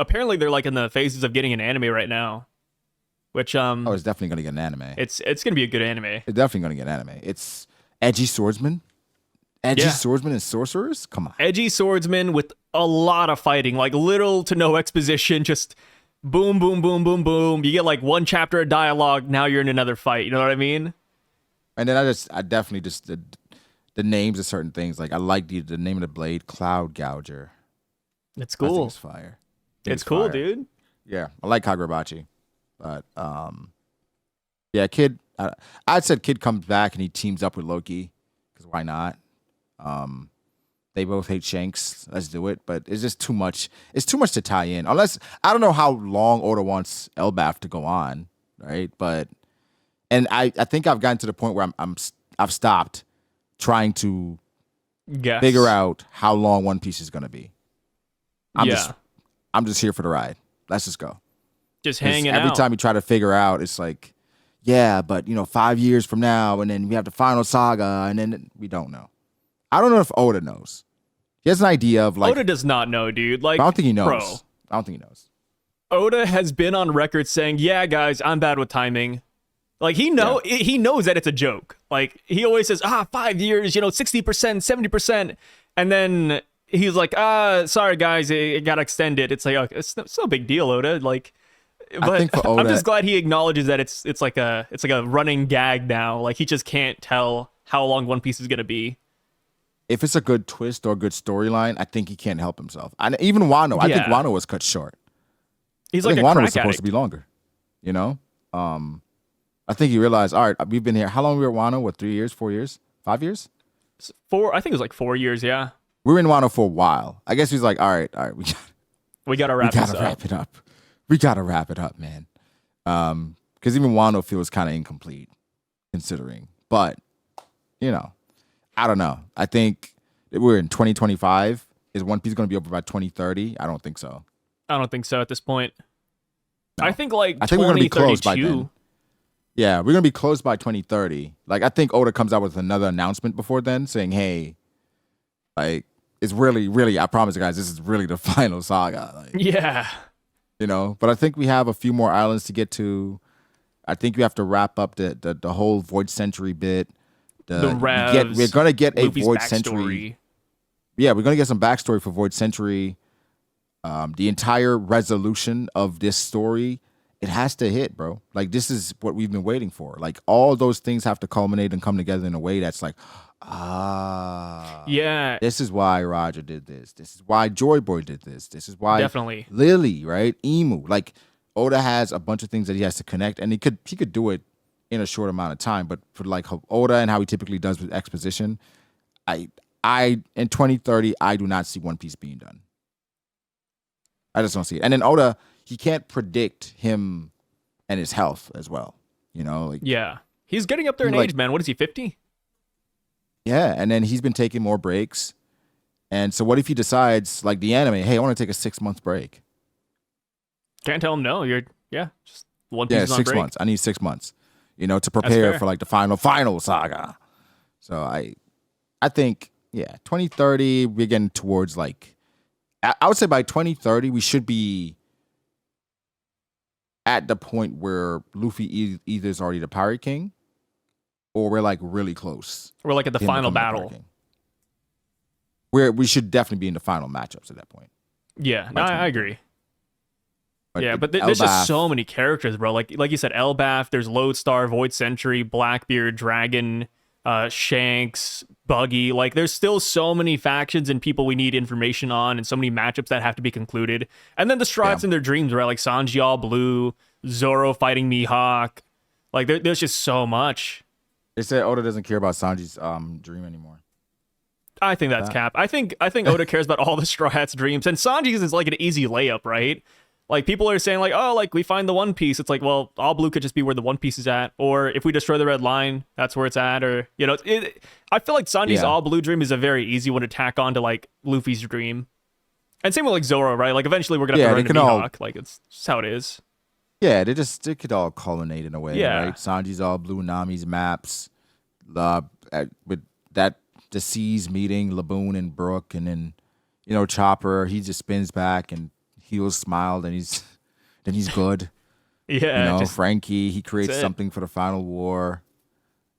apparently they're like in the phases of getting an anime right now. Which it's definitely gonna get an anime. It's gonna be a good anime. It's definitely gonna get an anime. It's edgy swordsman. Swordsman and sorcerers? Come on. Edgy swordsman with a lot of fighting, like little to no exposition, just boom, boom, boom, boom, boom. You get like one chapter of dialogue, now you're in another fight. You know what I mean? And then I definitely just the names of certain things. Like I like the name of the blade, Cloud Gouger. It's cool. I think it's fire. It's cool, fire. Dude. Yeah, I like Kagurabachi. But yeah, Kid. I'd said Kid comes back and he teams up with Loki because why not? They both hate Shanks. Let's do it. But it's just too much. It's too much to tie in. Unless I don't know how long Oda wants Elbaph to go on, right? But I think I've gotten to the point where I've stopped trying to figure out how long One Piece is gonna be. I'm just here for the ride. Let's just go. Just hanging out. Every time you try to figure out, it's like, yeah, but 5 years from now, and then we have the final saga, and then we don't know. I don't know if Oda knows. He has an idea of like. Oda does not know, dude. Like, I don't think he knows. Bro, I don't think he knows. Oda has been on record saying, "Yeah, guys, I'm bad with timing." Like he knows that it's a joke. Like he always says, 5 years, 60%, 70%, and then he's like, sorry guys, it got extended. It's like, it's no big deal, Oda. Like. But I think for Oda, I'm just glad he acknowledges that it's like a running gag now. Like he just can't tell how long One Piece is gonna be. If it's a good twist or a good storyline, I think he can't help himself. Even Wano, I think Wano was cut short. He's like Wano was supposed to be longer. I think he realized, all right, we've been here. How long were we at Wano? What, 3 years, 4 years, 5 years? 4. I think it was like 4 years. Yeah. We were in Wano for a while. I guess he's like, all right, we gotta wrap it up. We gotta wrap it up, man. Because even Wano feels kind of incomplete, considering. But I don't know. I think we're in 2025. Is One Piece going to be over by 2030? I don't think so. I don't think so at this point. No. I think we're going to be closed by then. Yeah, we're going to be closed by 2030. Like, I think Oda comes out with another announcement before then saying, hey, like, it's really, really, I promise you guys, this is really the final saga. Like, yeah. But I think we have a few more islands to get to. I think we have to wrap up the whole Void Century bit. The Revs, we're going to get Luffy's a Void backstory. Century. Yeah, we're going to get some backstory for Void Century. The entire resolution of this story, it has to hit, bro. Like, this is what we've been waiting for. Like, all those things have to culminate and come together in a way that's like, yeah. This is why Roger did this. This is why Joy Boy did this. This is why definitely Lily, right? Emu. Like, Oda has a bunch of things that he has to connect, and he could do it in a short amount of time. But for like Oda and how he typically does with exposition, I in 2030, I do not see One Piece being done. I just don't see it. And then Oda, he can't predict him and his health as well. You know, like yeah, he's getting up there in age, man. What is he, 50? Yeah, and then he's been taking more breaks. And so what if he decides, like the anime, hey, I want to take a 6-month break? Can't tell him no. Just One Piece is on 6 break. months. I need 6 months, you know, to prepare for like the final saga. So I think, 2030, we're getting towards like, I would say by 2030, we should be at the point where Luffy either is already the Pirate King or we're like really close. We're like at the final battle. We should definitely be in the final matchups at that point. Yeah, no, I agree. But there's just so many characters, bro. Like you said, Elbaph, there's Lodestar, Void Sentry, Blackbeard, Dragon, Shanks, Buggy. Like, there's still so many factions and people we need information on, and so many matchups that have to be concluded. And then the Strawhats in their dreams, right? Like Sanji all blue, Zoro fighting Mihawk. Like, there's just so much. They said Oda doesn't care about Sanji's dream anymore. I think that's cap. I think Oda cares about all the Straw Hats' dreams, and Sanji's is like an easy layup, right? Like, people are saying like, oh, like we find the One Piece. It's like, well, all blue could just be where the One Piece is at, or if we destroy the Red Line, that's where it's at, or you know, I feel like Sanji's all blue dream is a very easy one to tack on to like Luffy's dream, and same with like Zoro, right? Like eventually we're gonna have to run into Mihawk. Like it's just how it is. Yeah, it could all culminate in a way, right? Sanji's all blue, Nami's maps, with that. The Seas meeting Laboon and Brook, and then Chopper, he just spins back and heals smiled, and he's good. Yeah, Frankie, he creates something for the final war.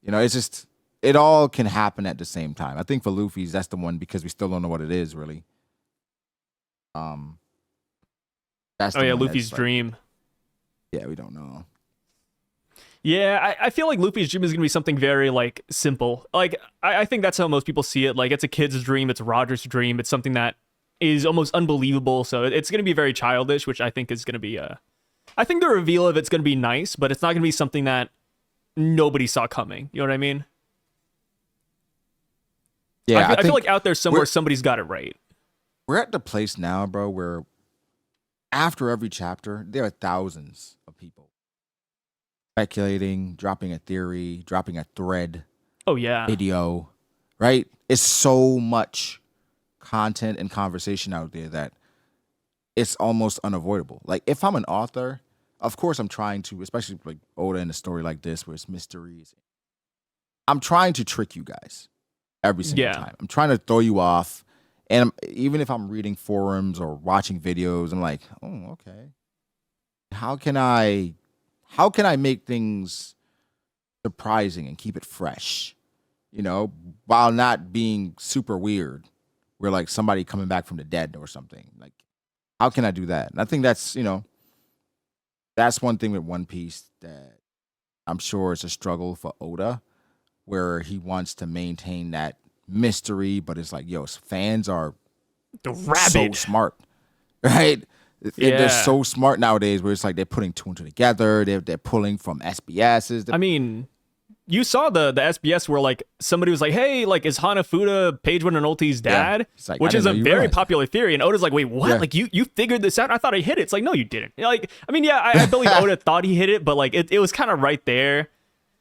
It's just it all can happen at the same time. I think for Luffy's, that's the one, because we still don't know what it is really. That's Luffy's dream. Yeah, we don't know. Yeah, I feel like Luffy's dream is going to be something very, like, simple. Like, I think that's how most people see it. Like, it's a kid's dream. It's Roger's dream. It's something that is almost unbelievable. So it's going to be very childish, which I think is going to be... I think the reveal of it's going to be nice, but it's not going to be something that nobody saw coming. You know what I mean? Yeah, I feel like out there somewhere, somebody's got it right. We're at the place now, bro, where after every chapter, there are thousands of people speculating, dropping a theory, dropping a thread. Oh, yeah. Video, right? It's so much content and conversation out there that it's almost unavoidable. Like, if I'm an author, of course I'm trying to, especially like Oda in a story like this where it's mysteries, I'm trying to trick you guys every single time. I'm trying to throw you off. And even if I'm reading forums or watching videos, I'm like, oh, okay. How can I make things surprising and keep it fresh, while not being super weird? Where like somebody coming back from the dead or something. Like, how can I do that? And I think that's, that's one thing with One Piece that I'm sure is a struggle for Oda, where he wants to maintain that mystery, but it's like, fans are so smart, right? They're so smart nowadays, where it's like they're putting two and two together. They're pulling from SBSs. I mean, you saw the SBS where like somebody was like, "Hey, like is Hanafuda Page One and Ulti's dad?" Yeah. Like, which is a very popular theory. And Oda's like, "Wait, what? Yeah. Like you figured this out? I thought I hit it." It's like, no, you didn't. Like, I mean, I believe Oda thought he hit it, but like it was kind of right there.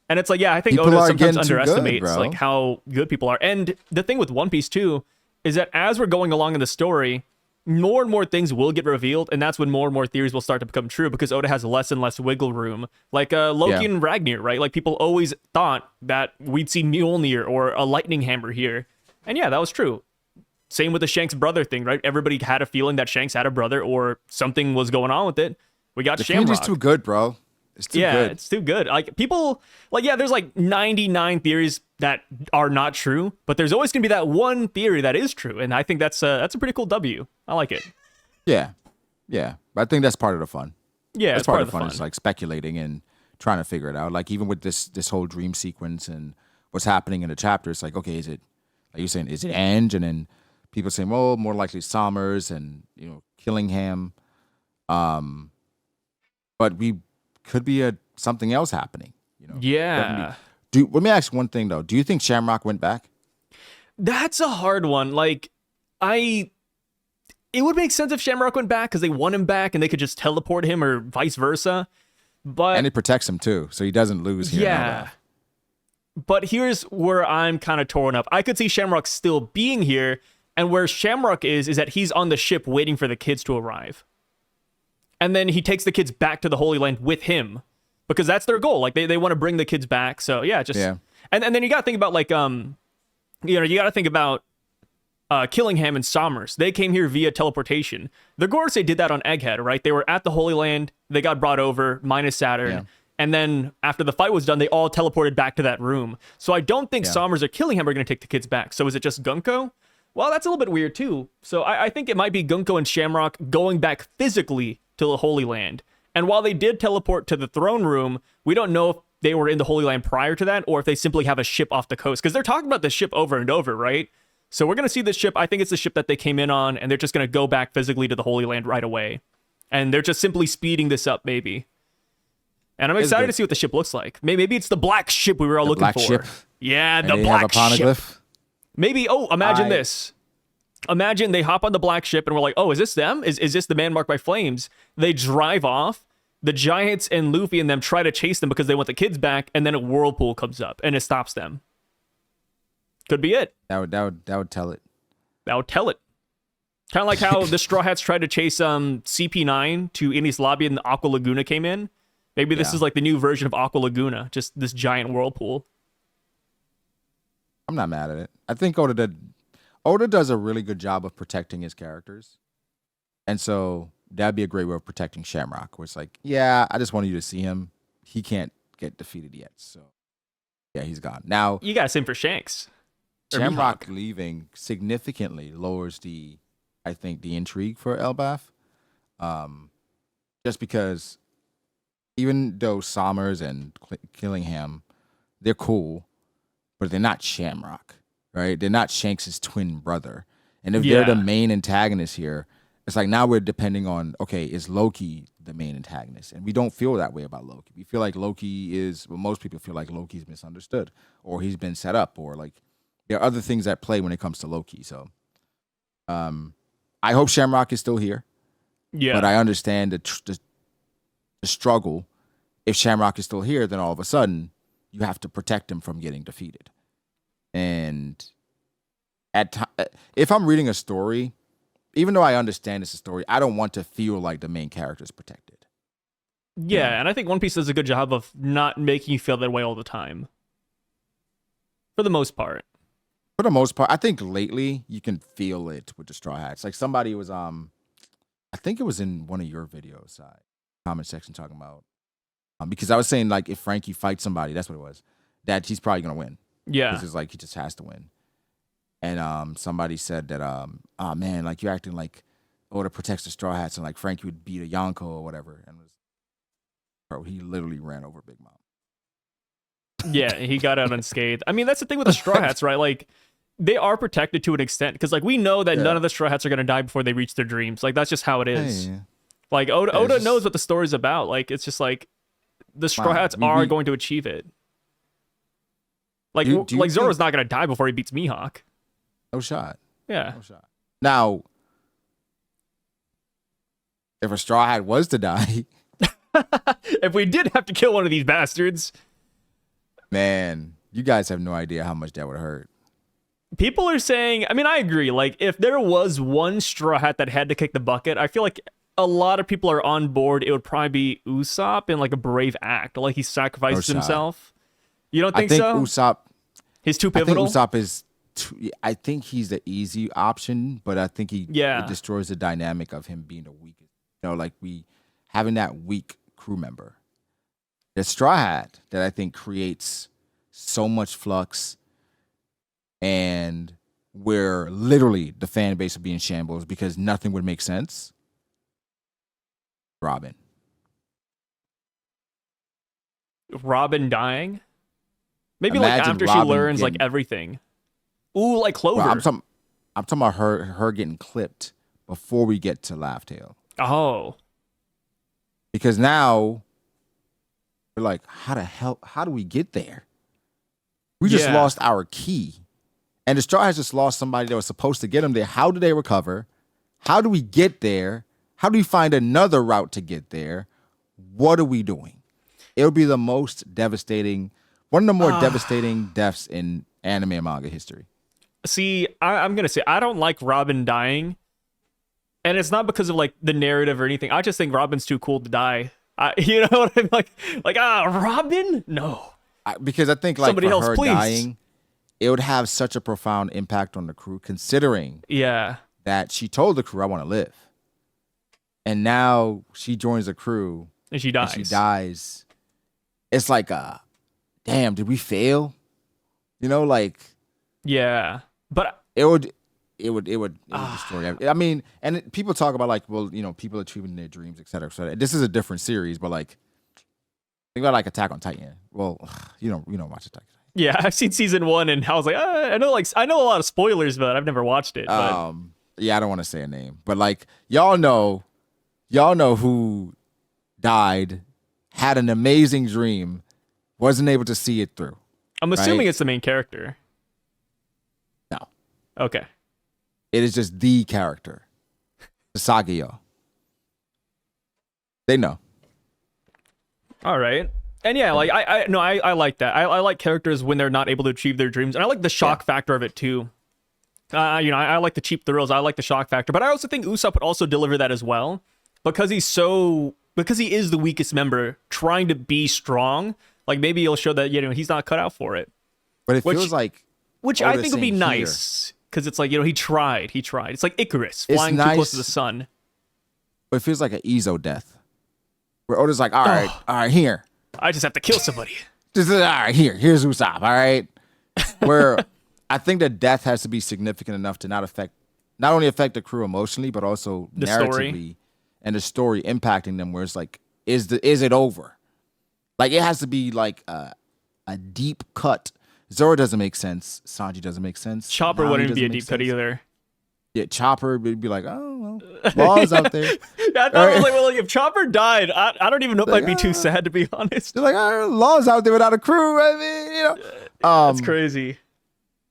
And it's like, I think people Oda sometimes underestimates like how good people are. And the thing with One Piece too is that as we're going along in the story, more and more things will get revealed, and that's when more and more theories will start to become true, because Oda has less and less wiggle room. Like Loki and Ragnar, right? Like, people always thought that we'd see Mjolnir or a lightning hammer here. And that was true. Same with the Shanks brother thing, right? Everybody had a feeling that Shanks had a brother or something was going on with it. We got Shamrock. The too good, bro. It's too good. It's too good. Like, people, like, there's like 99 theories that are not true, but there's always gonna be that one theory that is true, and I think that's a pretty cool W. I like it. Yeah. But I think that's part of the fun. Yeah, that's part of the fun. It's like speculating and trying to figure it out. Like, even with this whole dream sequence and what's happening in the chapter, it's like, okay, is it, like you're saying, is it Ange? And then people saying, well, more likely Sommers and Killingham. But we could be something else happening. Yeah. Let me ask one thing though. Do you think Shamrock went back? That's a hard one. Like, it would make sense if Shamrock went back because they want him back and they could just teleport him or vice versa. And it protects him too, so he doesn't lose here. Yeah. But here's where I'm kind of torn up. I could see Shamrock still being here, and where Shamrock is that he's on the ship waiting for the kids to arrive. And then he takes the kids back to the Holy Land with him because that's their goal. Like they want to bring the kids back. So yeah, And then you got to think about like, you got to think about Killingham and Sommers. They came here via teleportation. The Gorse did that on Egghead, right? They were at the Holy Land. They got brought over, minus Saturn. Yeah. And then after the fight was done, they all teleported back to that room. So I don't think Sommers or Killingham are going to take the kids back. So is it just Gunko? Well, that's a little bit weird too. So I think it might be Gunko and Shamrock going back physically to the Holy Land. And while they did teleport to the throne room, we don't know if they were in the Holy Land prior to that or if they simply have a ship off the coast. Because they're talking about the ship over and over, right? So we're going to see this ship. I think it's the ship that they came in on, and they're just going to go back physically to the Holy Land right away. And they're just simply speeding this up, maybe. And I'm excited to see what the ship looks like. Maybe it's the black ship we were all looking for. Ship. Yeah, the black ship. Maybe, imagine this. Imagine they hop on the black ship and we're like, oh, is this them? Is this the man marked by flames? They drive off. The Giants and Luffy and them try to chase them because they want the kids back, and then a whirlpool comes up and it stops them. Could be it. That would tell it. That would tell it. Kind of like how the Straw Hats tried to chase CP9 to Enies Lobby and the Aqua Laguna came in. Maybe this is like the new version of Aqua Laguna, just this giant whirlpool. I'm not mad at it. I think Oda does a really good job of protecting his characters. And so that'd be a great way of protecting Shamrock, where it's like, yeah, I just wanted you to see him. He can't get defeated yet. So yeah, he's gone. Now you got to same for Shanks. Shamrock leaving significantly lowers I think the intrigue for Elbaph. Just because even though Sommers and Killingham, they're cool, but they're not Shamrock, right? They're not Shanks' twin brother. And if they're the main antagonist here, it's like now we're depending on, okay, is Loki the main antagonist? And we don't feel that way about Loki. We feel like most people feel like Loki's misunderstood or he's been set up or like there are other things at play when it comes to Loki. So I hope Shamrock is still here. Yeah. But I understand the struggle. If Shamrock is still here, then all of a sudden you have to protect him from getting defeated. And if I'm reading a story, even though I understand it's a story, I don't want to feel like the main character is protected. Yeah, and I think One Piece does a good job of not making you feel that way all the time. For the most part. For the most part, I think lately you can feel it with the Straw Hats. Like somebody was, I think it was in one of your videos, comment section talking about, because I was saying like if Frankie fights somebody, that's what it was, that he's probably gonna win. Yeah, because it's like he just has to win. And somebody said that, oh man, like you're acting like Oda protects the Straw Hats and like Frankie would beat a Yonko or whatever. And bro, he literally ran over Big Mom. Yeah, he got out unscathed. I mean, that's the thing with the Straw Hats, right? Like they are protected to an extent because like we know that none of the Straw Hats are gonna die before they reach their dreams. Like that's just how it is. Hey. Like Oda knows what the story's about. Like it's just like the Straw Hats are going to achieve it. Like Zoro's not gonna die before he beats Mihawk. No shot. Yeah. No shot. Now, if a Straw Hat was to die, if we did have to kill one of these bastards, man, you guys have no idea how much that would hurt. People are saying, I mean, I agree. Like, if there was one Straw Hat that had to kick the bucket, I feel like a lot of people are on board. It would probably be Usopp in like a brave act, like he sacrifices himself. You don't think so? I think Usopp. He's too pivotal. I think Usopp is. I think he's the easy option, but I think it destroys the dynamic of him being the weakest. You know, like having that weak crew member. The Straw Hat that I think creates so much flux, and where literally the fan base would be in shambles because nothing would make sense. Robin dying? Maybe imagine like after Robin she learns like everything. Ooh, like Clover. Well, I'm talking about her getting clipped before we get to Laugh Tale. Oh. Because now we're like, how do we get there? We just lost our key. And the Straw has just lost somebody that was supposed to get them there. How do they recover? How do we get there? How do we find another route to get there? What are we doing? It would be the most devastating, one of the more devastating deaths in anime and manga history. See, I'm going to say, I don't like Robin dying. And it's not because of like the narrative or anything. I just think Robin's too cool to die. You know what I'm like? Like, Robin? No. Because I think like somebody for else, her please. dying, it would have such a profound impact on the crew, considering that she told the crew, I want to live. And now she joins the crew. And she dies. It's like, damn, did we fail? You know, like. Yeah. But it would destroy everything. I mean, and people talk about like, well, you know, people achieving their dreams, et cetera, et cetera. This is a different series, but like, think about like Attack on Titan. Well, you don't watch Attack on Titan. Yeah, I've seen season 1 and I was like, I know a lot of spoilers, but I've never watched it. But... yeah, I don't want to say a name, but like y'all know who died, had an amazing dream, wasn't able to see it through. I'm assuming it's the main character. No. Okay. It is just the character, Sasageyo. They know. All right. And yeah, like I like that. I like characters when they're not able to achieve their dreams, and I like the shock factor of it too. I like the cheap thrills. I like the shock factor, but I also think Usopp would also deliver that as well because he is the weakest member, trying to be strong. Like maybe he'll show that he's not cut out for it. But it feels like which I think would be nice because it's like he tried. It's like Icarus flying too close to the sun. But it feels like an Izo death, where Oda's like, all right, here. I just have to kill somebody. All right, here's Usopp, all right? Where I think that death has to be significant enough to not only affect the crew emotionally, but also the narratively story. And the story impacting them, where it's like, is it over? Like, it has to be like a deep cut. Zoro doesn't make sense. Sanji doesn't make sense. Chopper Nami wouldn't be a deep cut either. Yeah, Chopper would be like, oh, well, Law's out there. I thought I was like, well, if Chopper died, I don't even know if I'd be too sad, to be honest. They're like, Law's out there without a crew. I mean, that's crazy.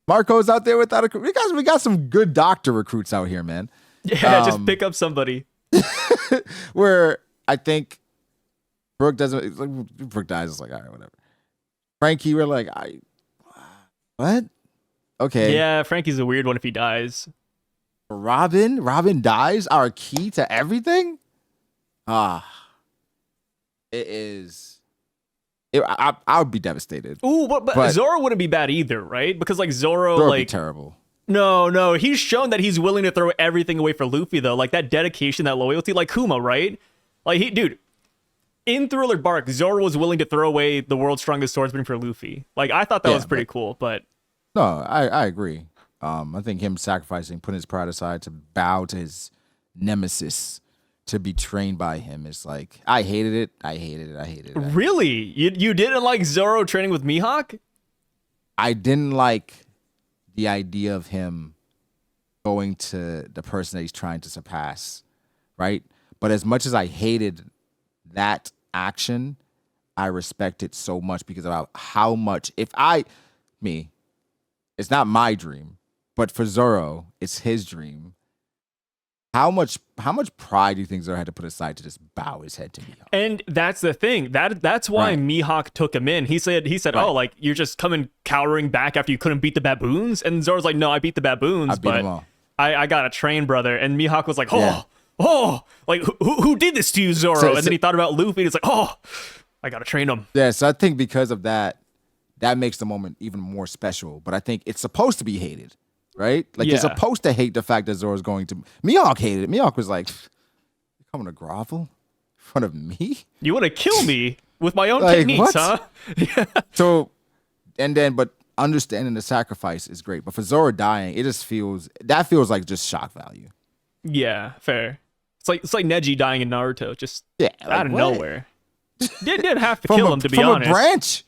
Marco's out there without a crew. We got some good doctor recruits out here, man. Yeah, just pick up somebody. Where I think Brooke doesn't. Like, Brooke dies. It's like, all right, whatever. Frankie, we're like, what? Okay. Yeah, Frankie's a weird one if he dies. Robin dies. Our key to everything. It is. I would be devastated. Ooh, but Zoro wouldn't be bad either, right? Because like Zoro would like be terrible. No, he's shown that he's willing to throw everything away for Luffy though. Like that dedication, that loyalty, like Kuma, right? Like in Thriller Bark, Zoro was willing to throw away the world's strongest swordsman for Luffy. Like I thought that was pretty cool, but no, I agree. I think him sacrificing, putting his pride aside to bow to his nemesis, to be trained by him, is like, I hated it. Really? You didn't like Zoro training with Mihawk? I didn't like the idea of him going to the person that he's trying to surpass, right? But as much as I hated that action, I respect it so much because of how much, it's not my dream, but for Zoro, it's his dream. How much pride do you think Zoro had to put aside to just bow his head to Mihawk? And that's the thing. That's why Mihawk took him in. He said, oh, like, you're just coming cowering back after you couldn't beat the baboons? And Zoro's like, no, I beat the baboons, but I got a train, brother. And Mihawk was like, like, who did this to you, Zoro? And then he thought about Luffy, and he's like, I gotta train him. Yeah, so I think because of that makes the moment even more special. But I think it's supposed to be hated. Right? Like, you're supposed to hate the fact that Zoro's going to... Mihawk hated it. Mihawk was like, you coming to grovel in front of me? You want to kill me with my own techniques, huh? Yeah. So, but understanding the sacrifice is great. But for Zoro dying, it just feels like just shock value. Yeah, fair. It's like Neji dying in Naruto, just out of nowhere. Didn't have to kill him, to be honest. From a branch?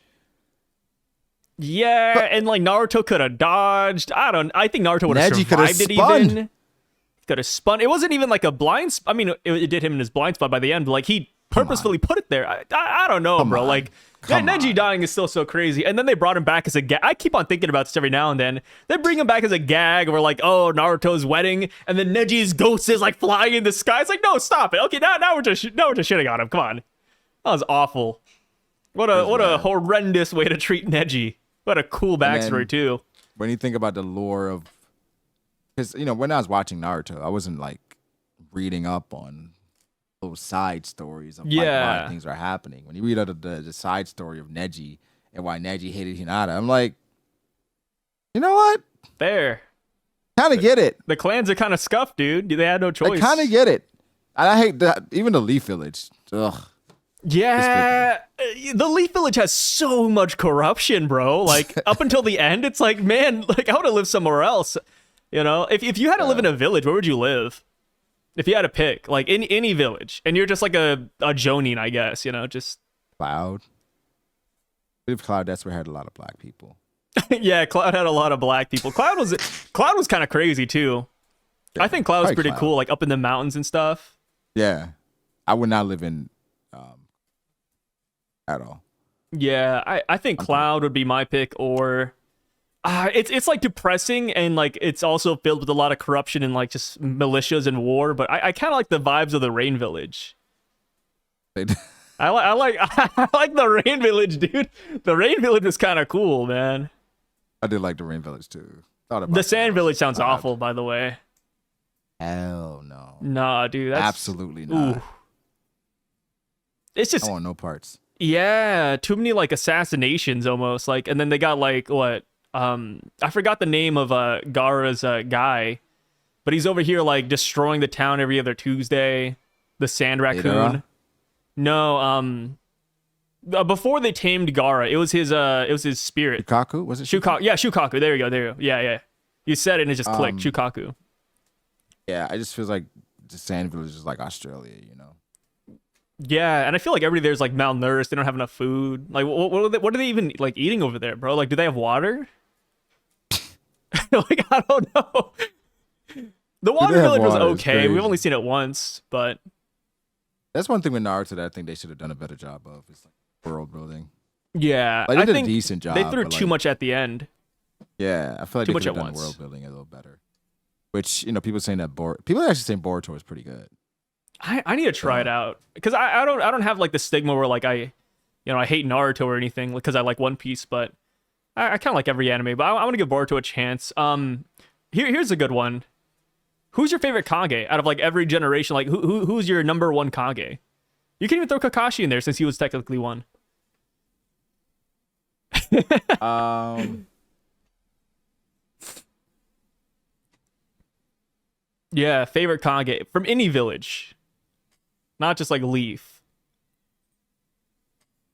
Yeah, and like Naruto could have dodged. I think Naruto would have survived it even. Could have spun. It wasn't even like a blind I mean, it did him in his blind spot by the end, but like he purposefully put it there. I don't know, bro. Like, Neji dying is still so crazy. And then they brought him back as a gag. I keep on thinking about this every now and then. They bring him back as a gag. We're like, oh, Naruto's wedding. And then Neji's ghost is like flying in the sky. It's like, no, stop it. Okay, now we're just shitting on him. Come on. That was awful. What a horrendous way to treat Neji. What a cool backstory, too. When you think about the lore of... Because, when I was watching Naruto, I wasn't, like, reading up on those side stories of why things are happening. When you read out the side story of Neji and why Neji hated Hinata, I'm like, you know what? Fair. Kind of get it. The clans are kind of scuffed, dude. They had no choice. I kind of get it. And I hate that. Even the Leaf Village. Ugh. Yeah, the Leaf Village has so much corruption, bro. Like, up until the end, it's like, man, like, I want to live somewhere else. If you had to live in a village, where would you live? If you had to pick, like, in any village, and you're just like a Jonin, I guess, just... Cloud. If Cloud, that's where I had a lot of black people. Yeah, Cloud had a lot of black people. Cloud was kind of crazy, too. Yeah, I think Cloud was pretty cool, like, up in the mountains and stuff. Yeah. I would not live in... at all. Yeah, I think Cloud would be my pick, or it's like depressing, and like it's also filled with a lot of corruption and like just militias and war, but I kind of like the vibes of the Rain Village. I like the Rain Village, dude. The Rain Village is kind of cool, man. I did like the Rain Village too. The Sand Village sounds awful, by the way. Hell no. Nah, dude, that's absolutely not. Ooh. It's just I want no parts. Yeah, too many like assassinations almost, like, and then they got like what I forgot the name of Gaara's guy, but he's over here like destroying the town every other Tuesday. The Sand Raccoon. Adara? No, before they tamed Gaara, it was his spirit. Shukaku? Was it Shukaku? Yeah, Shukaku. There you go. Yeah. You said it and it just clicked. Shukaku. Yeah, I just feel like the Sand Village is like Australia, Yeah, and I feel like everybody there's like malnourished. They don't have enough food. Like, what are they even like eating over there, bro? Like, do they have water? Like, I don't know. The water village was okay. We've only seen it once, but that's one thing with Naruto that I think they should have done a better job of. Is like world building. Yeah, like, they did a decent job. They threw too much at the end. Yeah, I feel like they could have done world building a little better. Which people saying that people are actually saying Boruto is pretty good. I need to try it out because I don't have like the stigma where like I hate Naruto or anything because I like One Piece, but I kind of like every anime. But I want to give Boruto a chance. Here's a good one. Who's your favorite Kage out of like every generation? Like who's your number one Kage? You can even throw Kakashi in there since he was technically one. Yeah, favorite Kage from any village. Not just like Leaf.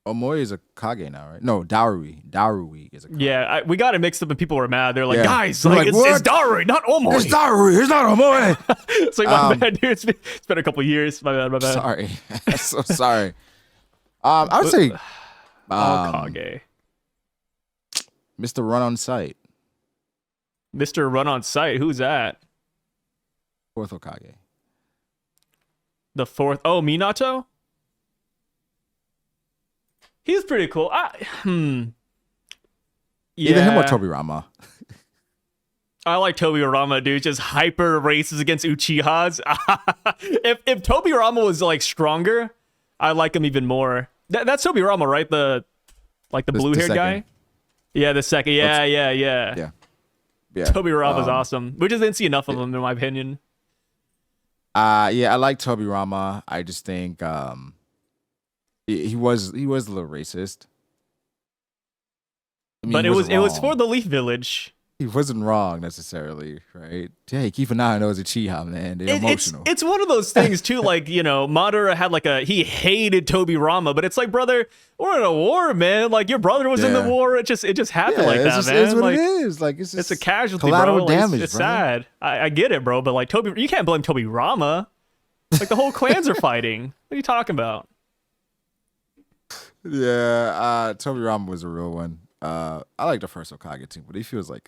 Omoi is a Kage now, right? No, Darui is a Kage. Yeah, we got it mixed up and people were mad. They're like, guys, like, it's Darui, not Omoi. It's Darui, it's not Omoi. It's like, my bad, dude. It's been a couple years. My bad. Sorry. I'm so sorry. I would say Kage. Mr. Run on Site. Mr. Run on Site? Who's that? Fourth Hokage. The fourth. Oh, Minato? He's pretty cool. Yeah. Either him or Tobirama. I like Tobirama, dude. Just hyper races against Uchihas. If Tobirama was like stronger, I like him even more. That's Tobirama, right? The blue-haired guy? Yeah, the second. Yeah. Yeah. Tobirama's awesome. We just didn't see enough of him, in my opinion. Yeah, I like Tobirama. I just think he was a little racist. I mean, but it was for the Leaf Village. He wasn't wrong necessarily, right? Hey, keep an eye on those Uchiha, man. They're emotional. It's one of those things too, like, Madara had he hated Tobirama, but it's like, brother, we're in a war, man. Like, your brother was in the war. It just happened like that, man. It's what it is. Like, it's a casualty, collateral bro. damage. It's sad. I get it, bro, but like you can't blame Tobirama. Like, the whole clans are fighting. What are you talking about? Yeah, Tobirama was a real one. I like the first Hokage too, but he feels like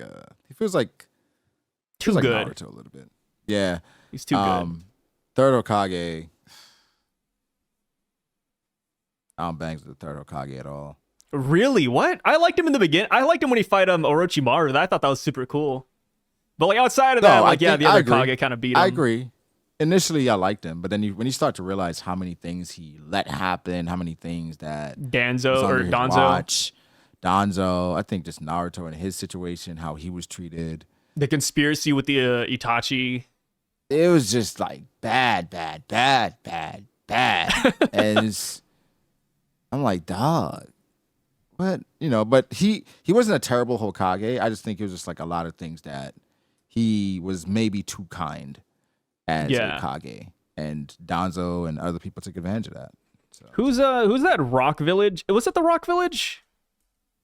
too good. Naruto a little bit. Yeah, he's too good. Third Hokage. I don't bang with the third Hokage at all. Really? What? I liked him in the beginning. I liked him when he fight Orochimaru. I thought that was super cool. But like outside of that, like the other Kage kind of beat him. I agree. Initially, I liked him, but then when you start to realize how many things he let happen, how many things that Danzo, I think just Naruto and his situation, how he was treated, the conspiracy with the Itachi. It was just like bad. And I'm like, dog, what? But he wasn't a terrible Hokage. I just think it was just like a lot of things that he was maybe too kind as Hokage, and Danzo and other people took advantage of that. So. Who's that Rock Village? Was it the Rock Village?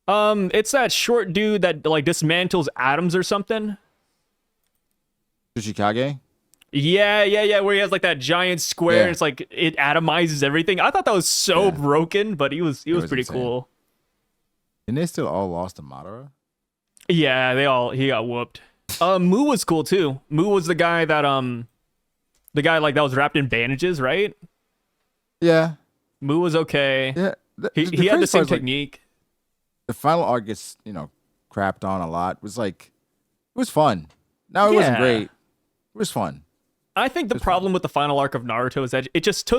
It's that short dude that like dismantles atoms or something. Tsuchikage? Yeah. Where he has like that giant square and it's like it atomizes everything. I thought that was so broken, but he was pretty insane. Cool. And they still all lost to Madara? Yeah, he got whooped. Mu was cool too. Mu was the guy that like that was wrapped in bandages, right? Yeah. Mu was okay. Yeah. He had the same technique. Like, the final arc gets, crapped on a lot. It was fun. Now it wasn't great. It was fun. I think the problem with the final arc of Naruto is that it just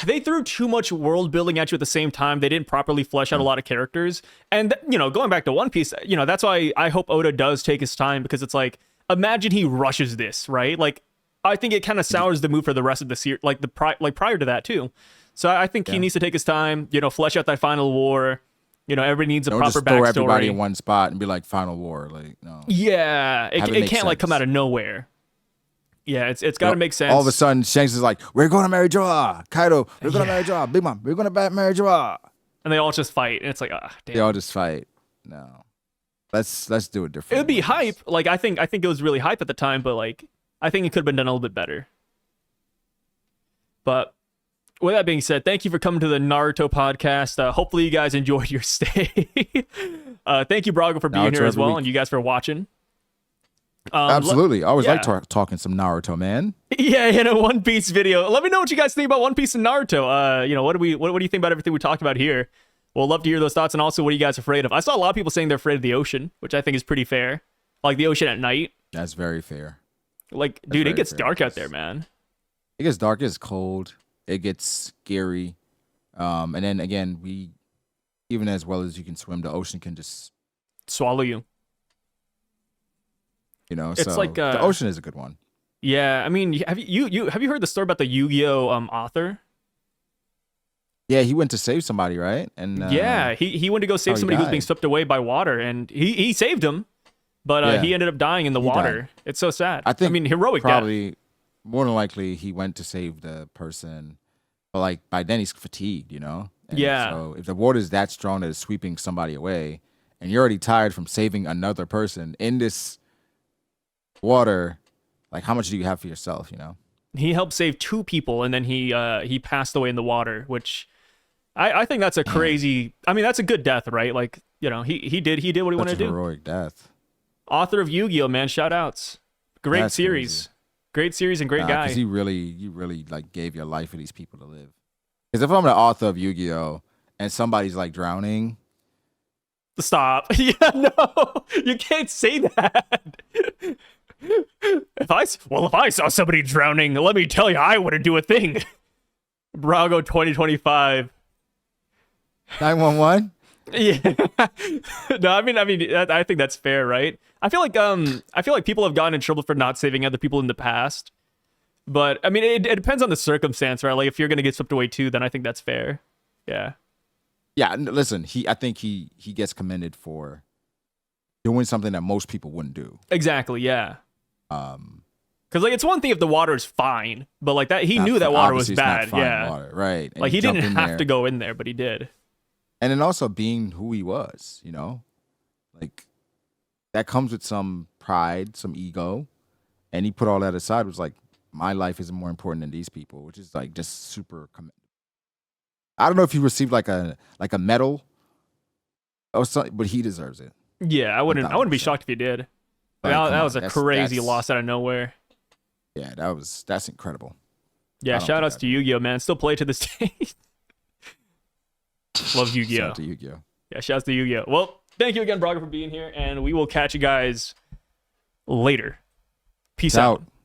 they threw too much world building at you at the same time. They didn't properly flesh out a lot of characters. And, going back to One Piece, that's why I hope Oda does take his time, because it's like, imagine he rushes this, right? Like, I think it kind of sours the mood for the rest of the series, like prior to that too. So I think he needs to take his time, flesh out that final war. Everybody needs a proper just backstory. Throw everybody in one spot and be like, final war. Like, no. Yeah, it can't like come out of nowhere. Yeah, it's got to make sense. All of a sudden, Shanks is like, we're going to marry Joa. Kaido, we're going to marry Joa. Big Mom, we're going to marry Joa. And they all just fight. And it's like, damn. They all just fight. No. Let's do it differently. It would be hype. Like, I think it was really hype at the time, but like, I think it could have been done a little bit better. But with that being said, thank you for coming to the Naruto podcast. Hopefully you guys enjoyed your stay. Thank you, Brago, for being here as well, and you guys for watching. Absolutely. I always like talking some Naruto, man. Yeah, in a One Piece video. Let me know what you guys think about One Piece and Naruto. What do you think about everything we talked about here? We'll love to hear those thoughts, and also what are you guys afraid of? I saw a lot of people saying they're afraid of the ocean, which I think is pretty fair. Like the ocean at night. That's very fair. Like, dude, it gets dark out there, man. It gets dark, it's cold, it gets scary. And then again, even as well as you can swim, the ocean can just swallow you. It's so like the ocean is a good one. Yeah, I mean, have you heard the story about the Yu-Gi-Oh author? Yeah, he went to save somebody, right? And he went to go save somebody who was being swept away by water, and he saved him, but he ended up dying in the water. Died. It's so sad. I mean, heroic probably death. More than likely he went to save the person, but like by then he's fatigued, And so if the water is that strong that it's sweeping somebody away, and you're already tired from saving another person in this water, like how much do you have for yourself? He helped save 2 people, and then he passed away in the water, which I think that's a crazy. I mean, that's a good death, right? Like he did what he wanted to do. Heroic death. Author of Yu-Gi-Oh, man, shout outs. Great series. Crazy. Great series and great guy. Because you really like gave your life for these people to live. Because if I'm the author of Yu-Gi-Oh and somebody's like drowning. Stop. Yeah, no, you can't say that. If I saw somebody drowning, let me tell you, I wouldn't do a thing. Brago 2025. 911? Yeah. No, I mean, I think that's fair, right? I feel like people have gotten in trouble for not saving other people in the past. But I mean, it depends on the circumstance, right? Like if you're gonna get swept away too, then I think that's fair. Yeah. Yeah. Listen, I think he gets commended for doing something that most people wouldn't do. Exactly. Yeah. Because like it's one thing if the water is fine, but like that he knew that water was bad. Yeah. Water, right. And like he didn't have to go in there, but he did. And then also being who he was, like that comes with some pride, some ego, and he put all that aside. Was like, my life is more important than these people, which is like just super. I don't know if he received like a medal or something, but he deserves it. Yeah, I wouldn't be shocked if he did. Like, that was a crazy loss out of nowhere. Yeah, that's incredible. Yeah, shout outs to Yu-Gi-Oh, man. Still play to this day. Love Yu-Gi-Oh. Shout out to Yu-Gi-Oh. Yeah, shouts to Yu-Gi-Oh. Well, thank you again, Braga, for being here, and we will catch you guys later. Peace out.